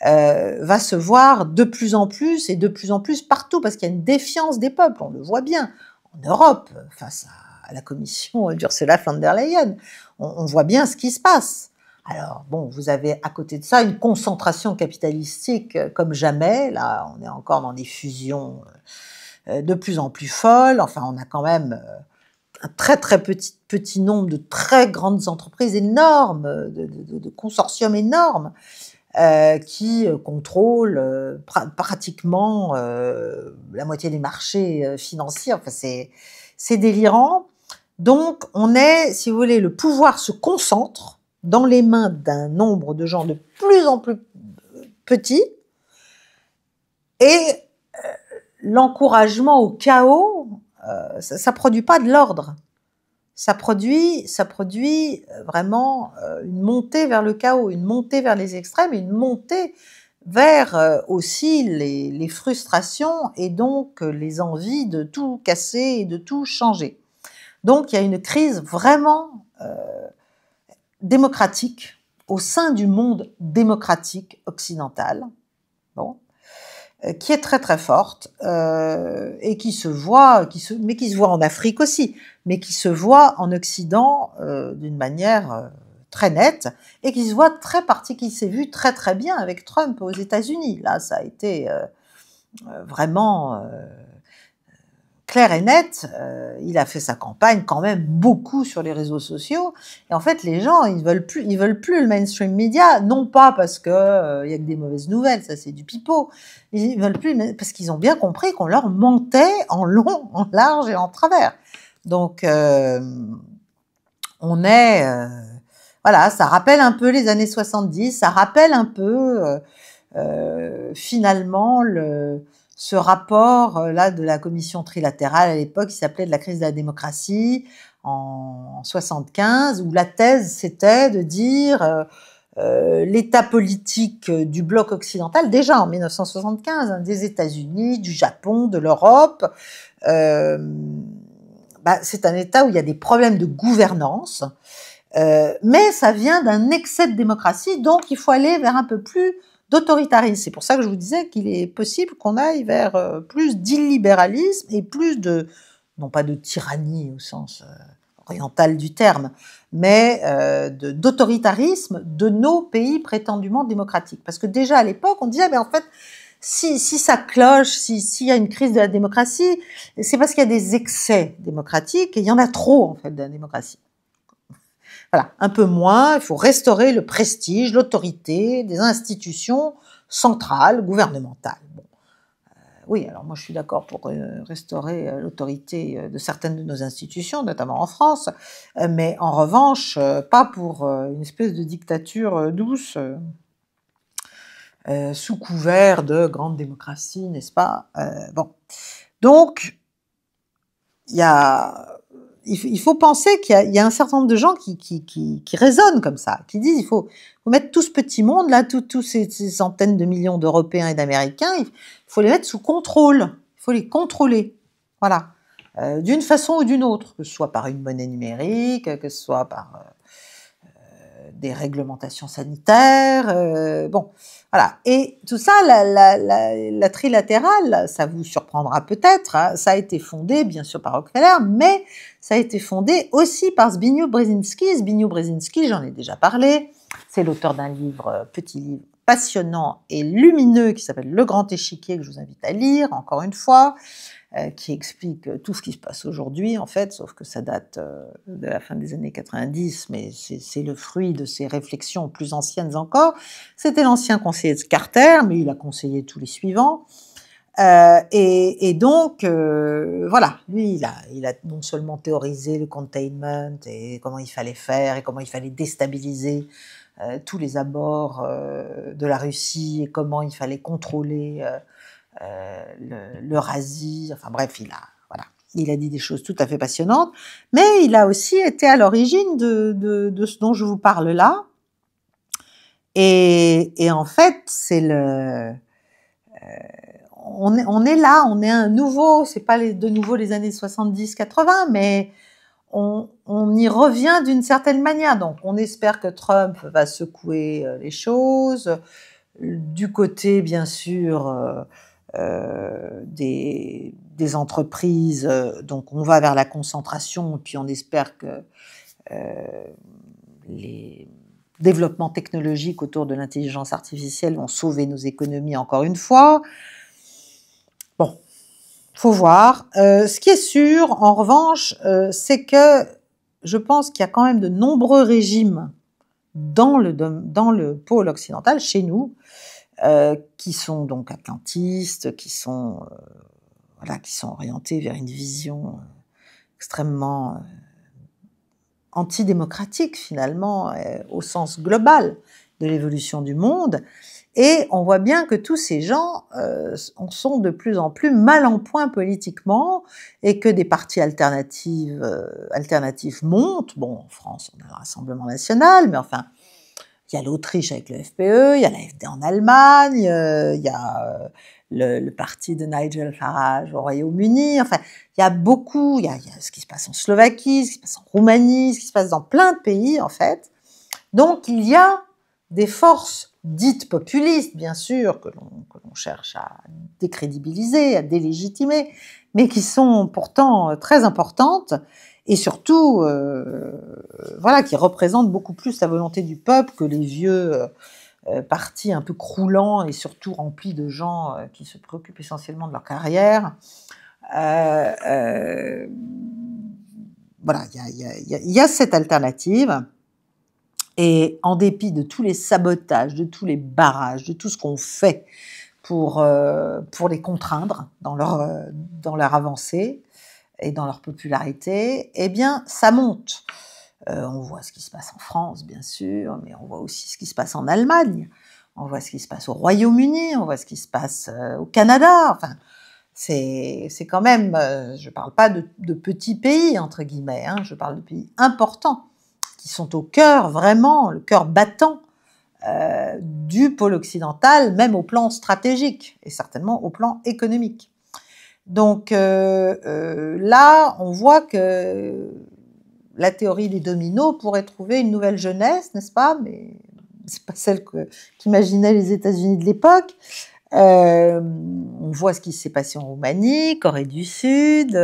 va se voir de plus en plus et de plus en plus partout, parce qu'il y a une défiance des peuples. On le voit bien en Europe face à la commission d'Ursula von der Leyen. On voit bien ce qui se passe. Alors, bon, vous avez à côté de ça une concentration capitalistique comme jamais. Là, on est encore dans des fusions de plus en plus folles. Enfin, on a quand même un très très petit nombre de très grandes entreprises énormes, de consortiums énormes qui contrôlent pratiquement la moitié des marchés financiers. Enfin, c'est délirant. Donc, on est, si vous voulez, le pouvoir se concentre dans les mains d'un nombre de gens de plus en plus petits, et l'encouragement au chaos, ça produit pas de l'ordre. Ça produit vraiment une montée vers le chaos, une montée vers les extrêmes, une montée vers aussi les frustrations et donc les envies de tout casser et de tout changer. Donc il y a une crise vraiment démocratique au sein du monde démocratique occidental, bon, qui est très très forte et qui se voit en Afrique aussi, mais qui se voit en Occident d'une manière très nette et qui s'est vu très très bien avec Trump aux États-Unis. Là, ça a été vraiment clair et net. Il a fait sa campagne quand même beaucoup sur les réseaux sociaux. Et en fait, les gens, ils veulent plus le mainstream media, non pas parce que y a que des mauvaises nouvelles, ça c'est du pipeau. Ils veulent plus parce qu'ils ont bien compris qu'on leur mentait en long, en large et en travers. Donc, on est, voilà, ça rappelle un peu les années 70, ça rappelle un peu finalement ce rapport là de la commission trilatérale à l'époque qui s'appelait de la crise de la démocratie en 75, où la thèse c'était de dire l'état politique du bloc occidental, déjà en 1975, hein, des États-Unis, du Japon, de l'Europe, c'est un état où il y a des problèmes de gouvernance, mais ça vient d'un excès de démocratie, donc il faut aller vers un peu plus d'autoritarisme. C'est pour ça que je vous disais qu'il est possible qu'on aille vers plus d'illibéralisme et plus de, non pas de tyrannie au sens oriental du terme, mais d'autoritarisme de nos pays prétendument démocratiques. Parce que déjà à l'époque, on disait, mais en fait, si ça cloche, s'il y a une crise de la démocratie, c'est parce qu'il y a des excès démocratiques et il y en a trop en fait de la démocratie. Voilà, un peu moins, il faut restaurer le prestige, l'autorité des institutions centrales, gouvernementales. Bon. Oui, alors moi je suis d'accord pour restaurer l'autorité de certaines de nos institutions, notamment en France, mais en revanche, pas pour une espèce de dictature douce sous couvert de grande démocratie, n'est-ce pas? Bon. Donc, il faut penser qu'il y a un certain nombre de gens qui raisonnent comme ça, qui disent il faut mettre tout ce petit monde là, tous ces centaines de millions d'Européens et d'Américains, il faut les mettre sous contrôle, il faut les contrôler, voilà, d'une façon ou d'une autre, que ce soit par une monnaie numérique, que ce soit par des réglementations sanitaires, bon, voilà. Et tout ça, la trilatérale, ça vous surprendra peut-être, hein, ça a été fondé, bien sûr, par Rockefeller, mais ça a été fondé aussi par Zbigniew Brzezinski. Zbigniew Brzezinski, j'en ai déjà parlé, c'est l'auteur d'un livre, petit livre passionnant et lumineux qui s'appelle Le Grand Échiquier, que je vous invite à lire, encore une fois, qui explique tout ce qui se passe aujourd'hui, en fait, sauf que ça date de la fin des années 90, mais c'est le fruit de ses réflexions plus anciennes encore. C'était l'ancien conseiller de Carter, mais il a conseillé tous les suivants. Et donc, voilà, lui, il a non seulement théorisé le containment et comment il fallait faire et comment il fallait déstabiliser tous les abords de la Russie et comment il fallait contrôler l'Eurasie, enfin bref, il a dit des choses tout à fait passionnantes, mais il a aussi été à l'origine de ce dont je vous parle là. Et en fait, on est là, on est un nouveau, c'est pas de nouveau les années 70-80, mais on y revient d'une certaine manière. Donc, on espère que Trump va secouer les choses. Du côté, bien sûr, des entreprises, donc on va vers la concentration, puis on espère que les développements technologiques autour de l'intelligence artificielle vont sauver nos économies encore une fois. Bon, faut voir. Ce qui est sûr, en revanche, c'est que je pense qu'il y a quand même de nombreux régimes dans le pôle occidental, chez nous, qui sont donc atlantistes, qui sont orientés vers une vision extrêmement antidémocratique finalement, au sens global de l'évolution du monde. Et on voit bien que tous ces gens sont de plus en plus mal en point politiquement et que des partis alternatifs montent. Bon, en France, on a le Rassemblement national, mais enfin, il y a l'Autriche avec le FPE, il y a l'AfD en Allemagne, il y a le parti de Nigel Farage au Royaume-Uni. Enfin, il y a beaucoup, il y a ce qui se passe en Slovaquie, ce qui se passe en Roumanie, ce qui se passe dans plein de pays, en fait. Donc, il y a des forces dites populistes, bien sûr, que l'on cherche à décrédibiliser, à délégitimer, mais qui sont pourtant très importantes et surtout, voilà, qui représentent beaucoup plus la volonté du peuple que les vieux partis un peu croulants et surtout remplis de gens qui se préoccupent essentiellement de leur carrière. Voilà, il y a cette alternative. Et en dépit de tous les sabotages, de tous les barrages, de tout ce qu'on fait pour les contraindre dans leur avancée et dans leur popularité, eh bien, ça monte. On voit ce qui se passe en France, bien sûr, mais on voit aussi ce qui se passe en Allemagne, on voit ce qui se passe au Royaume-Uni, on voit ce qui se passe au Canada. Enfin, c'est quand même, je ne parle pas de petits pays, entre guillemets, hein, je parle de pays importants, qui sont au cœur, vraiment, le cœur battant du pôle occidental, même au plan stratégique, et certainement au plan économique. Donc là, on voit que la théorie des dominos pourrait trouver une nouvelle jeunesse, n'est-ce pas? Mais c'est pas celle qu'imaginaient les États-Unis de l'époque. On voit ce qui s'est passé en Roumanie, Corée du Sud.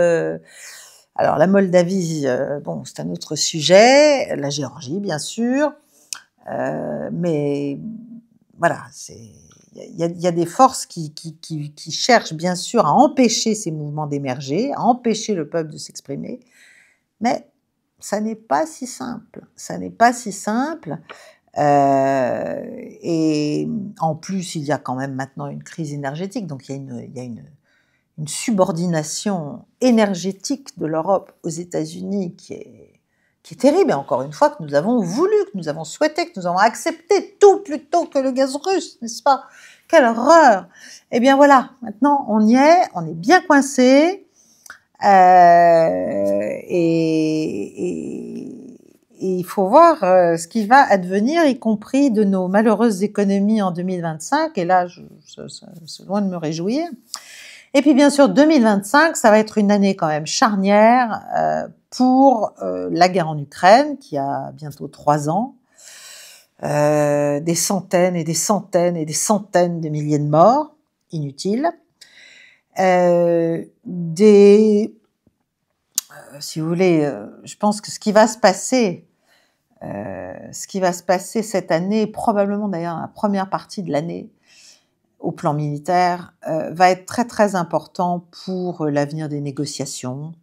Alors la Moldavie, bon, c'est un autre sujet. La Géorgie, bien sûr. Mais voilà, il y a des forces qui cherchent bien sûr à empêcher ces mouvements d'émerger, à empêcher le peuple de s'exprimer. Mais ça n'est pas si simple. Ça n'est pas si simple. Et en plus, il y a quand même maintenant une crise énergétique. Donc il y a une subordination énergétique de l'Europe aux États-Unis qui est terrible. Et encore une fois, que nous avons voulu, que nous avons souhaité, que nous avons accepté tout plutôt que le gaz russe, n'est-ce pas? Quelle horreur! Eh bien voilà, maintenant on y est, on est bien coincé. Et il faut voir ce qui va advenir, y compris de nos malheureuses économies en 2025. Et là, c'est loin de me réjouir. Et puis bien sûr, 2025, ça va être une année quand même charnière pour la guerre en Ukraine, qui a bientôt 3 ans. Des centaines et des centaines et des centaines de milliers de morts inutiles. Si vous voulez, je pense que ce qui va se passer cette année, probablement d'ailleurs la première partie de l'année, au plan militaire, va être très très important pour l'avenir des négociations.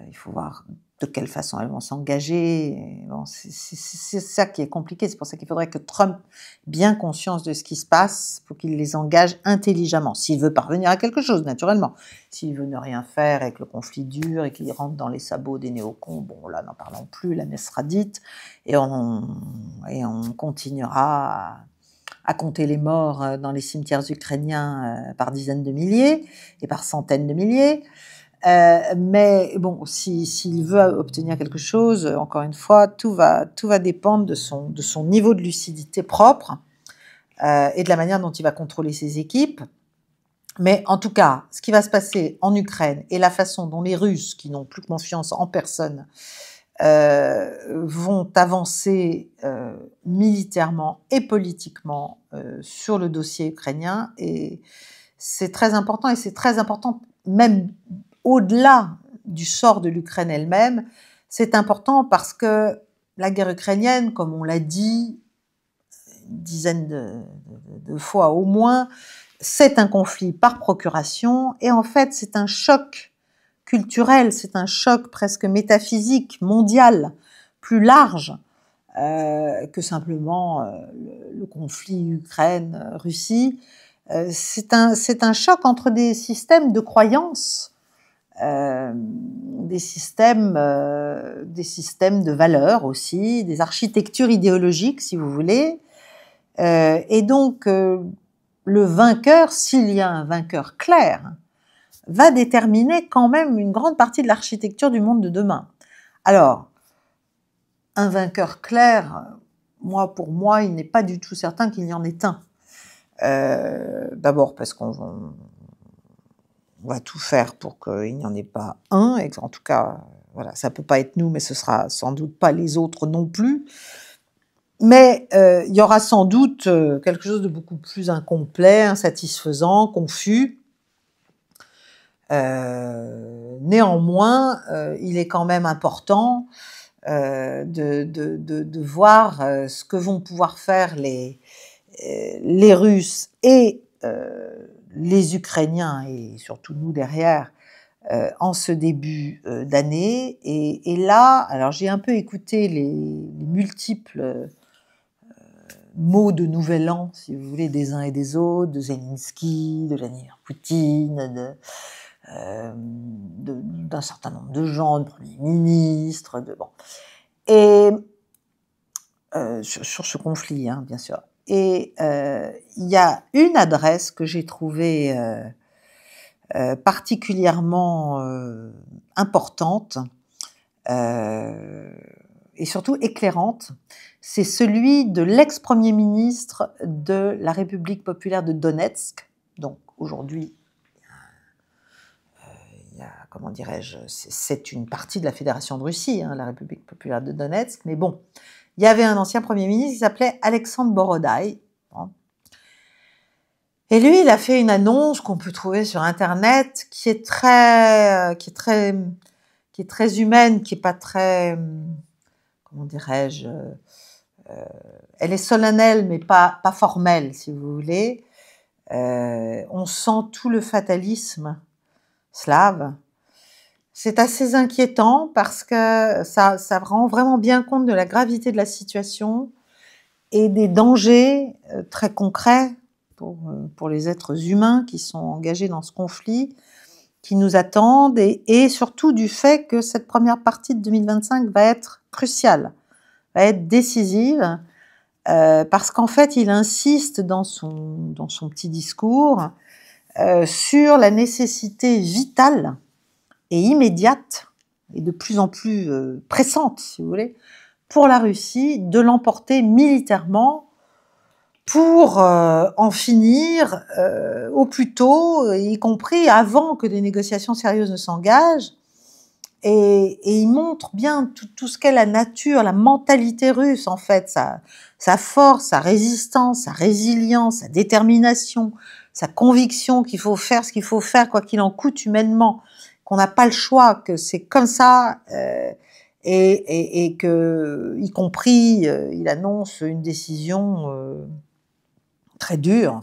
Il faut voir de quelle façon elles vont s'engager. Bon, c'est ça qui est compliqué. C'est pour ça qu'il faudrait que Trump ait bien conscience de ce qui se passe pour qu'il les engage intelligemment. S'il veut parvenir à quelque chose, naturellement. S'il veut ne rien faire et que le conflit dure et qu'il rentre dans les sabots des néocons, bon là, n'en parlons plus, la messe sera dite et on continuera à compter les morts dans les cimetières ukrainiens par dizaines de milliers et par centaines de milliers. Mais bon, s'il veut obtenir quelque chose, encore une fois, tout va dépendre de son niveau de lucidité propre et de la manière dont il va contrôler ses équipes. Mais en tout cas, ce qui va se passer en Ukraine et la façon dont les Russes, qui n'ont plus confiance en personne, vont avancer militairement et politiquement sur le dossier ukrainien, et c'est très important, et c'est très important même au-delà du sort de l'Ukraine elle-même. C'est important parce que la guerre ukrainienne, comme on l'a dit une dizaine de fois au moins, c'est un conflit par procuration, et en fait c'est un choc culturel, c'est un choc presque métaphysique, mondial, plus large que simplement le conflit Ukraine-Russie. C'est un choc entre des systèmes de croyances des systèmes de valeurs aussi, des architectures idéologiques, si vous voulez. Et donc, le vainqueur, s'il y a un vainqueur clair, va déterminer quand même une grande partie de l'architecture du monde de demain. Alors, un vainqueur clair, pour moi, il n'est pas du tout certain qu'il y en ait un. D'abord parce qu'on va tout faire pour qu'il n'y en ait pas un, et en tout cas, voilà, ça peut pas être nous, mais ce sera sans doute pas les autres non plus. Mais il y aura sans doute quelque chose de beaucoup plus incomplet, insatisfaisant, confus. Néanmoins, il est quand même important de voir ce que vont pouvoir faire les Russes et les Ukrainiens, et surtout nous derrière, en ce début d'année. Et là, alors j'ai un peu écouté les multiples mots de nouvel an, si vous voulez, des uns et des autres, de Zelensky, de Vladimir Poutine, d'un certain nombre de gens, de premiers ministres, bon. Et sur ce conflit, hein, bien sûr. Et il y a une adresse que j'ai trouvée particulièrement importante et surtout éclairante, c'est celui de l'ex-premier ministre de la République populaire de Donetsk. Donc aujourd'hui, comment dirais-je, c'est une partie de la Fédération de Russie, hein, la République populaire de Donetsk, mais bon, il y avait un ancien Premier ministre qui s'appelait Alexandre Borodai. Et lui, il a fait une annonce qu'on peut trouver sur Internet qui est très humaine, qui est pas très, comment dirais-je, elle est solennelle mais pas formelle, si vous voulez. On sent tout le fatalisme slave. C'est assez inquiétant parce que ça rend vraiment bien compte de la gravité de la situation et des dangers très concrets pour les êtres humains qui sont engagés dans ce conflit, qui nous attendent, et surtout du fait que cette première partie de 2025 va être cruciale, va être décisive, parce qu'en fait, il insiste dans son petit discours sur la nécessité vitale et immédiate, et de plus en plus pressante, si vous voulez, pour la Russie, de l'emporter militairement pour en finir au plus tôt, y compris avant que des négociations sérieuses ne s'engagent. Et il montre bien tout ce qu'est la nature, la mentalité russe, en fait, sa force, sa résistance, sa résilience, sa détermination, sa conviction qu'il faut faire ce qu'il faut faire, quoi qu'il en coûte humainement, qu'on n'a pas le choix, que c'est comme ça, et que, y compris, il annonce une décision très dure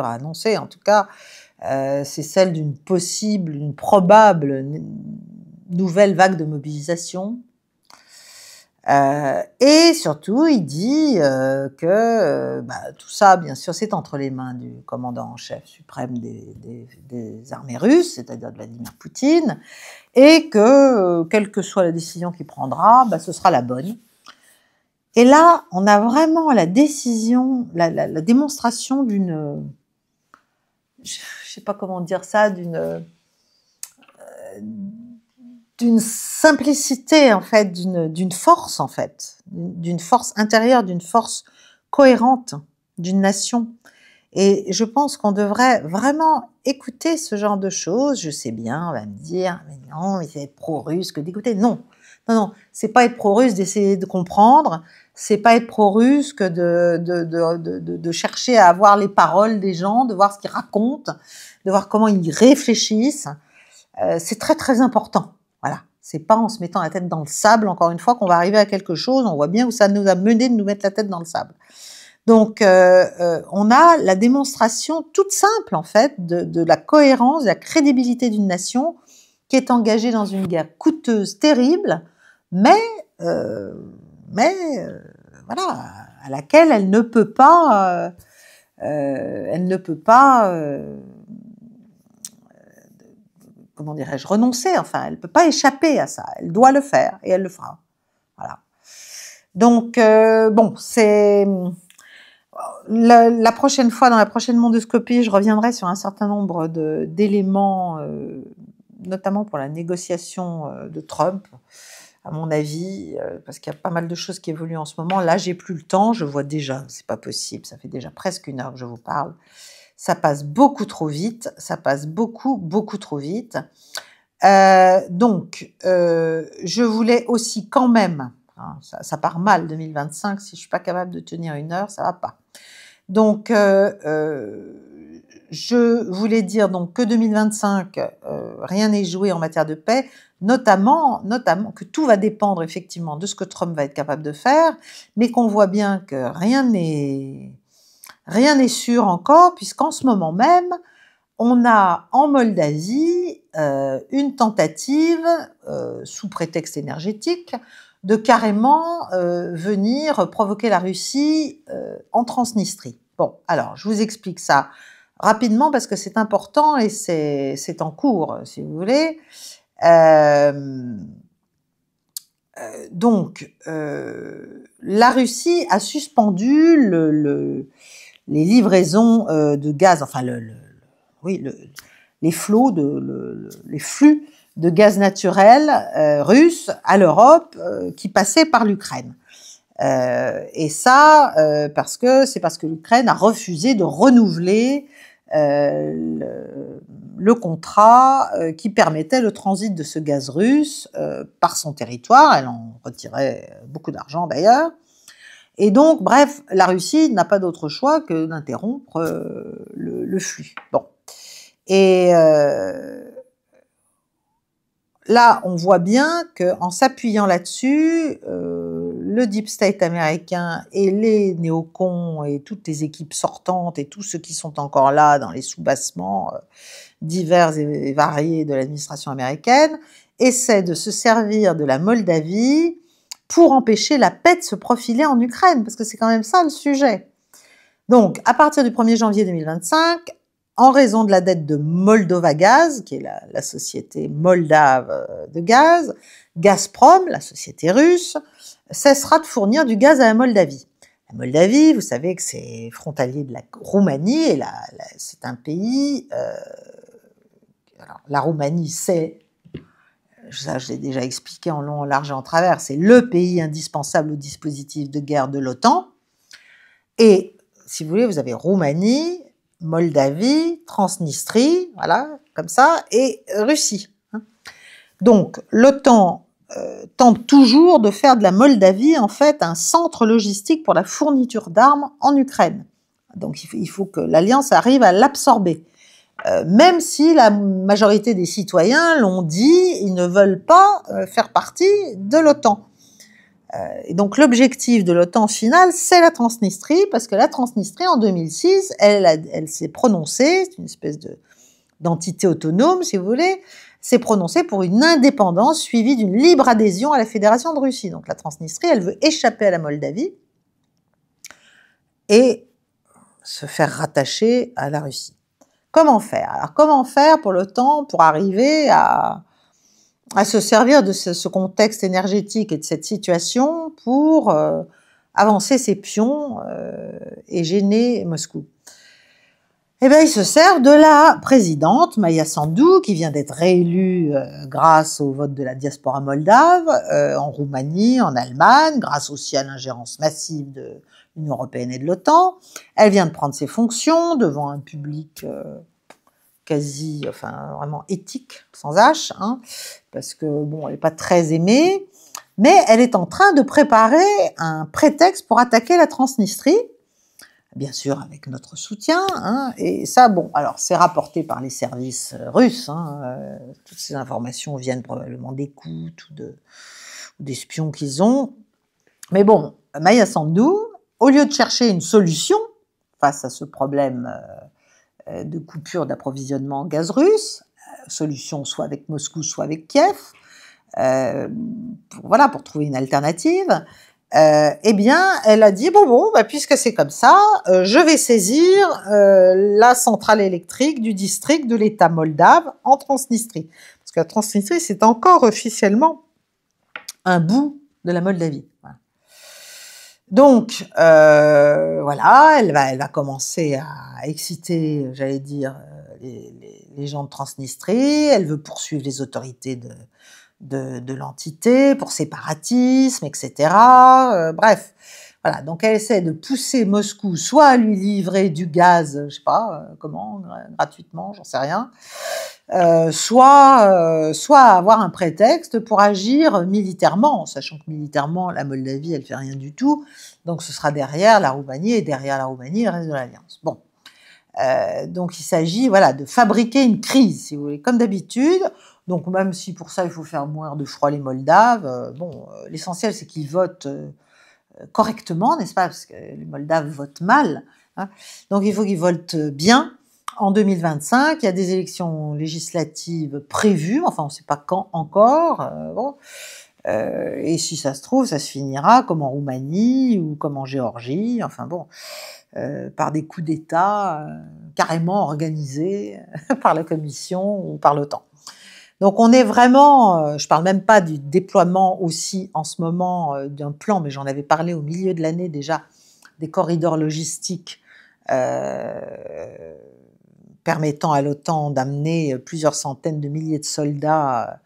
à annoncer, en tout cas, c'est celle d'une probable nouvelle vague de mobilisation. Et surtout, il dit que tout ça, bien sûr, c'est entre les mains du commandant en chef suprême des armées russes, c'est-à-dire de Vladimir Poutine, et que, quelle que soit la décision qu'il prendra, ce sera la bonne. Et là, on a vraiment la démonstration d'une, je sais pas comment dire ça, d'une simplicité, en fait, d'une force, en fait, d'une force intérieure, d'une force cohérente d'une nation. Et je pense qu'on devrait vraiment écouter ce genre de choses. Je sais bien, on va me dire, mais non, mais c'est être pro-russe que d'écouter. Non, c'est pas être pro-russe d'essayer de comprendre, c'est pas être pro-russe que de chercher à avoir les paroles des gens, de voir ce qu'ils racontent, de voir comment ils réfléchissent. C'est très très important. Voilà, c'est pas en se mettant la tête dans le sable, encore une fois, qu'on va arriver à quelque chose. On voit bien où ça nous a mené de nous mettre la tête dans le sable. Donc, on a la démonstration toute simple, en fait, de la cohérence, de la crédibilité d'une nation qui est engagée dans une guerre coûteuse, terrible, mais voilà, à laquelle elle ne peut pas comment dirais-je, renoncer, enfin, elle ne peut pas échapper à ça, elle doit le faire, et elle le fera. Voilà. Donc, bon, c'est... La prochaine fois, dans la prochaine mondoscopie, je reviendrai sur un certain nombre d'éléments, notamment pour la négociation de Trump, à mon avis, parce qu'il y a pas mal de choses qui évoluent en ce moment. Là, j'ai plus le temps, je vois déjà, c'est pas possible, ça fait déjà presque 1 heure que je vous parle. Ça passe beaucoup trop vite, ça passe beaucoup, beaucoup trop vite. Donc, je voulais aussi quand même, hein, ça part mal 2025, si je suis pas capable de tenir 1 heure, ça va pas. Donc, je voulais dire donc que 2025, rien n'est joué en matière de paix, notamment que tout va dépendre effectivement de ce que Trump va être capable de faire, mais qu'on voit bien que rien n'est sûr encore, puisqu'en ce moment même, on a en Moldavie une tentative, sous prétexte énergétique, de carrément venir provoquer la Russie en Transnistrie. Bon, alors, je vous explique ça rapidement parce que c'est important et c'est en cours, si vous voulez. Donc, la Russie a suspendu les livraisons de gaz, enfin les flux de gaz naturel russe à l'Europe qui passaient par l'Ukraine. Et ça, parce que l'Ukraine a refusé de renouveler le contrat qui permettait le transit de ce gaz russe par son territoire. Elle en retirait beaucoup d'argent d'ailleurs. Et donc, bref, la Russie n'a pas d'autre choix que d'interrompre le flux. Bon. Et là, on voit bien qu'en s'appuyant là-dessus, le deep state américain et les néocons et toutes les équipes sortantes et tous ceux qui sont encore là dans les sous-bassements divers et variés de l'administration américaine essaient de se servir de la Moldavie pour empêcher la paix de se profiler en Ukraine, parce que c'est quand même ça le sujet. Donc, à partir du 1er janvier 2025, en raison de la dette de Moldova Gaz, qui est la société moldave de gaz, Gazprom, la société russe, cessera de fournir du gaz à la Moldavie. La Moldavie, vous savez que c'est frontalier de la Roumanie, et c'est un pays... alors, la Roumanie, ça je l'ai déjà expliqué en long, en large et en travers, c'est le pays indispensable au dispositif de guerre de l'OTAN. Et, si vous voulez, vous avez Roumanie, Moldavie, Transnistrie, voilà, comme ça, et Russie. Donc, l'OTAN tente toujours de faire de la Moldavie, en fait, un centre logistique pour la fourniture d'armes en Ukraine. Donc, il faut que l'Alliance arrive à l'absorber. Même si la majorité des citoyens l'ont dit, ils ne veulent pas faire partie de l'OTAN. Et donc l'objectif de l'OTAN final, c'est la Transnistrie, parce que la Transnistrie, en 2006, elle s'est prononcée, c'est une espèce d'entité autonome, si vous voulez, s'est prononcée pour une indépendance suivie d'une libre adhésion à la Fédération de Russie. Donc la Transnistrie, elle veut échapper à la Moldavie et se faire rattacher à la Russie. Comment faire? Alors, comment faire pour l'OTAN pour arriver à se servir de ce contexte énergétique et de cette situation pour avancer ses pions et gêner Moscou? Eh bien, ils se servent de la présidente Maia Sandu, qui vient d'être réélue grâce au vote de la diaspora moldave, en Roumanie, en Allemagne, grâce aussi à l'ingérence massive de l'Union européenne et de l'OTAN. Elle vient de prendre ses fonctions devant un public vraiment éthique, sans H, hein, parce que, bon, elle n'est pas très aimée, mais elle est en train de préparer un prétexte pour attaquer la Transnistrie, bien sûr avec notre soutien, hein, et ça, bon, alors c'est rapporté par les services russes, hein, toutes ces informations viennent probablement d'écoutes ou d'espions qu'ils ont, mais bon, Maia Sandu, au lieu de chercher une solution face à ce problème de coupure d'approvisionnement en gaz russe, solution soit avec Moscou, soit avec Kiev, pour trouver une alternative, Eh bien, elle a dit bon, bah, puisque c'est comme ça, je vais saisir la centrale électrique du district de l'État moldave en Transnistrie, parce que la Transnistrie c'est encore officiellement un bout de la Moldavie. Voilà. Donc voilà, elle va commencer à exciter, j'allais dire, les gens de Transnistrie. Elle veut poursuivre les autorités de l'entité pour séparatisme, etc. Bref, voilà. Donc elle essaie de pousser Moscou soit à lui livrer du gaz, je sais pas comment, gratuitement, j'en sais rien, soit à avoir un prétexte pour agir militairement, sachant que militairement la Moldavie elle fait rien du tout, donc ce sera derrière la Roumanie et derrière la Roumanie le reste de l'Alliance. Bon. Donc il s'agit voilà, de fabriquer une crise, si vous voulez, comme d'habitude. Donc même si pour ça il faut faire mourir de froid les Moldaves, l'essentiel c'est qu'ils votent correctement, n'est-ce pas? Parce que les Moldaves votent mal. Hein. Donc il faut qu'ils votent bien. En 2025, il y a des élections législatives prévues, enfin on ne sait pas quand encore. Et si ça se trouve, ça se finira comme en Roumanie ou comme en Géorgie, enfin bon, par des coups d'État carrément organisés par la Commission ou par l'OTAN. Donc on est vraiment, je parle même pas du déploiement aussi en ce moment d'un plan, mais j'en avais parlé au milieu de l'année déjà, des corridors logistiques permettant à l'OTAN d'amener plusieurs centaines de milliers de soldats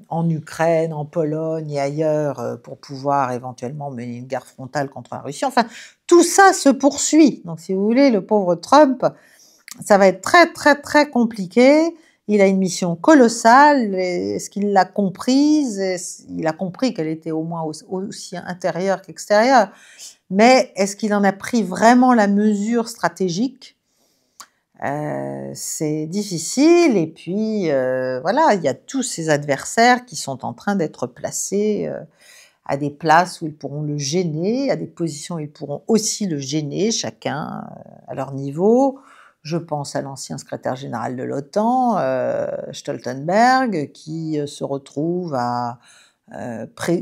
en Ukraine, en Pologne et ailleurs pour pouvoir éventuellement mener une guerre frontale contre la Russie. Enfin, tout ça se poursuit. Donc si vous voulez, le pauvre Trump, ça va être très très très compliqué. Il a une mission colossale. Est-ce qu'il l'a comprise? Il a compris qu'elle était au moins aussi intérieure qu'extérieure. Mais est-ce qu'il en a pris vraiment la mesure stratégique? C'est difficile. Et puis, voilà, il y a tous ces adversaires qui sont en train d'être placés à des places où ils pourront le gêner, à des positions où ils pourront aussi le gêner, chacun à leur niveau. Je pense à l'ancien secrétaire général de l'OTAN, Stoltenberg, qui se retrouve à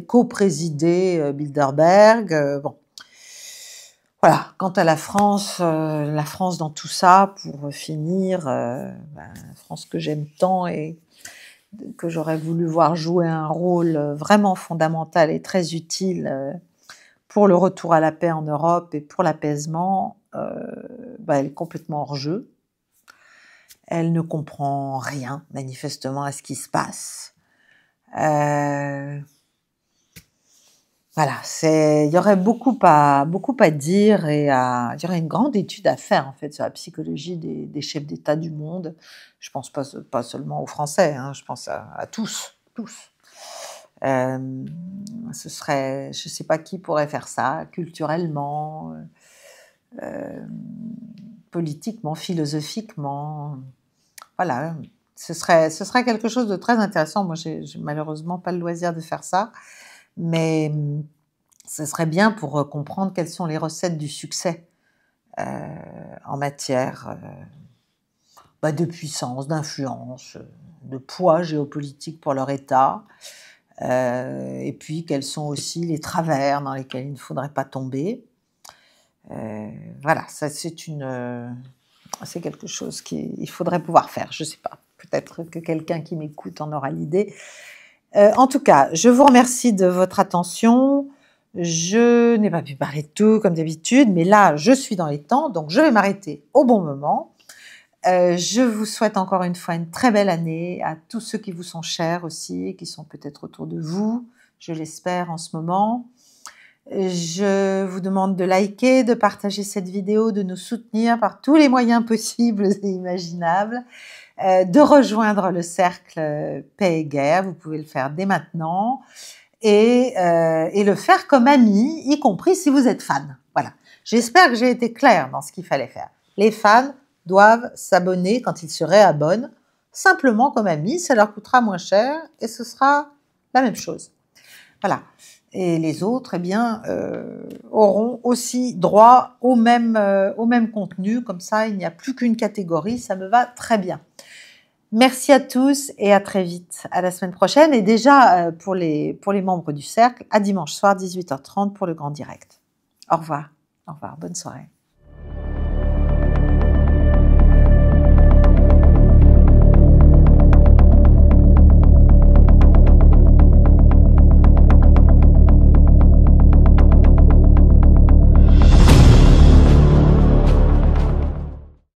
co-présider Bilderberg. Bon. Voilà, quant à la France dans tout ça, pour finir, la France que j'aime tant et que j'aurais voulu voir jouer un rôle vraiment fondamental et très utile pour le retour à la paix en Europe et pour l'apaisement, elle est complètement hors jeu. Elle ne comprend rien, manifestement, à ce qui se passe. Voilà, il y aurait beaucoup à dire et il y aurait une grande étude à faire en fait sur la psychologie des chefs d'État du monde. Je pense pas seulement aux Français, hein, je pense à tous. Ce serait, je sais pas qui pourrait faire ça, culturellement, politiquement, philosophiquement. Voilà, ce serait quelque chose de très intéressant. Moi, j'ai malheureusement pas le loisir de faire ça. Mais ce serait bien pour comprendre quelles sont les recettes du succès en matière de puissance, d'influence, de poids géopolitique pour leur État, et puis quels sont aussi les travers dans lesquels il ne faudrait pas tomber. Voilà, ça c'est quelque chose qu'il faudrait pouvoir faire, je ne sais pas. Peut-être que quelqu'un qui m'écoute en aura l'idée. En tout cas, je vous remercie de votre attention. Je n'ai pas pu parler de tout comme d'habitude, mais là, je suis dans les temps, donc je vais m'arrêter au bon moment. Je vous souhaite encore une fois une très belle année à tous ceux qui vous sont chers aussi, qui sont peut-être autour de vous, je l'espère en ce moment. Je vous demande de liker, de partager cette vidéo, de nous soutenir par tous les moyens possibles et imaginables. De rejoindre le cercle Paix et Guerre, vous pouvez le faire dès maintenant, et le faire comme ami, y compris si vous êtes fan. Voilà. J'espère que j'ai été claire dans ce qu'il fallait faire. Les fans doivent s'abonner quand ils se réabonnent, simplement comme amis, ça leur coûtera moins cher et ce sera la même chose. Voilà. Et les autres, auront aussi droit au même contenu, comme ça il n'y a plus qu'une catégorie, ça me va très bien. Merci à tous et à très vite, à la semaine prochaine. Et déjà, pour les membres du cercle, à dimanche soir, 18h30 pour le grand direct. Au revoir, bonne soirée.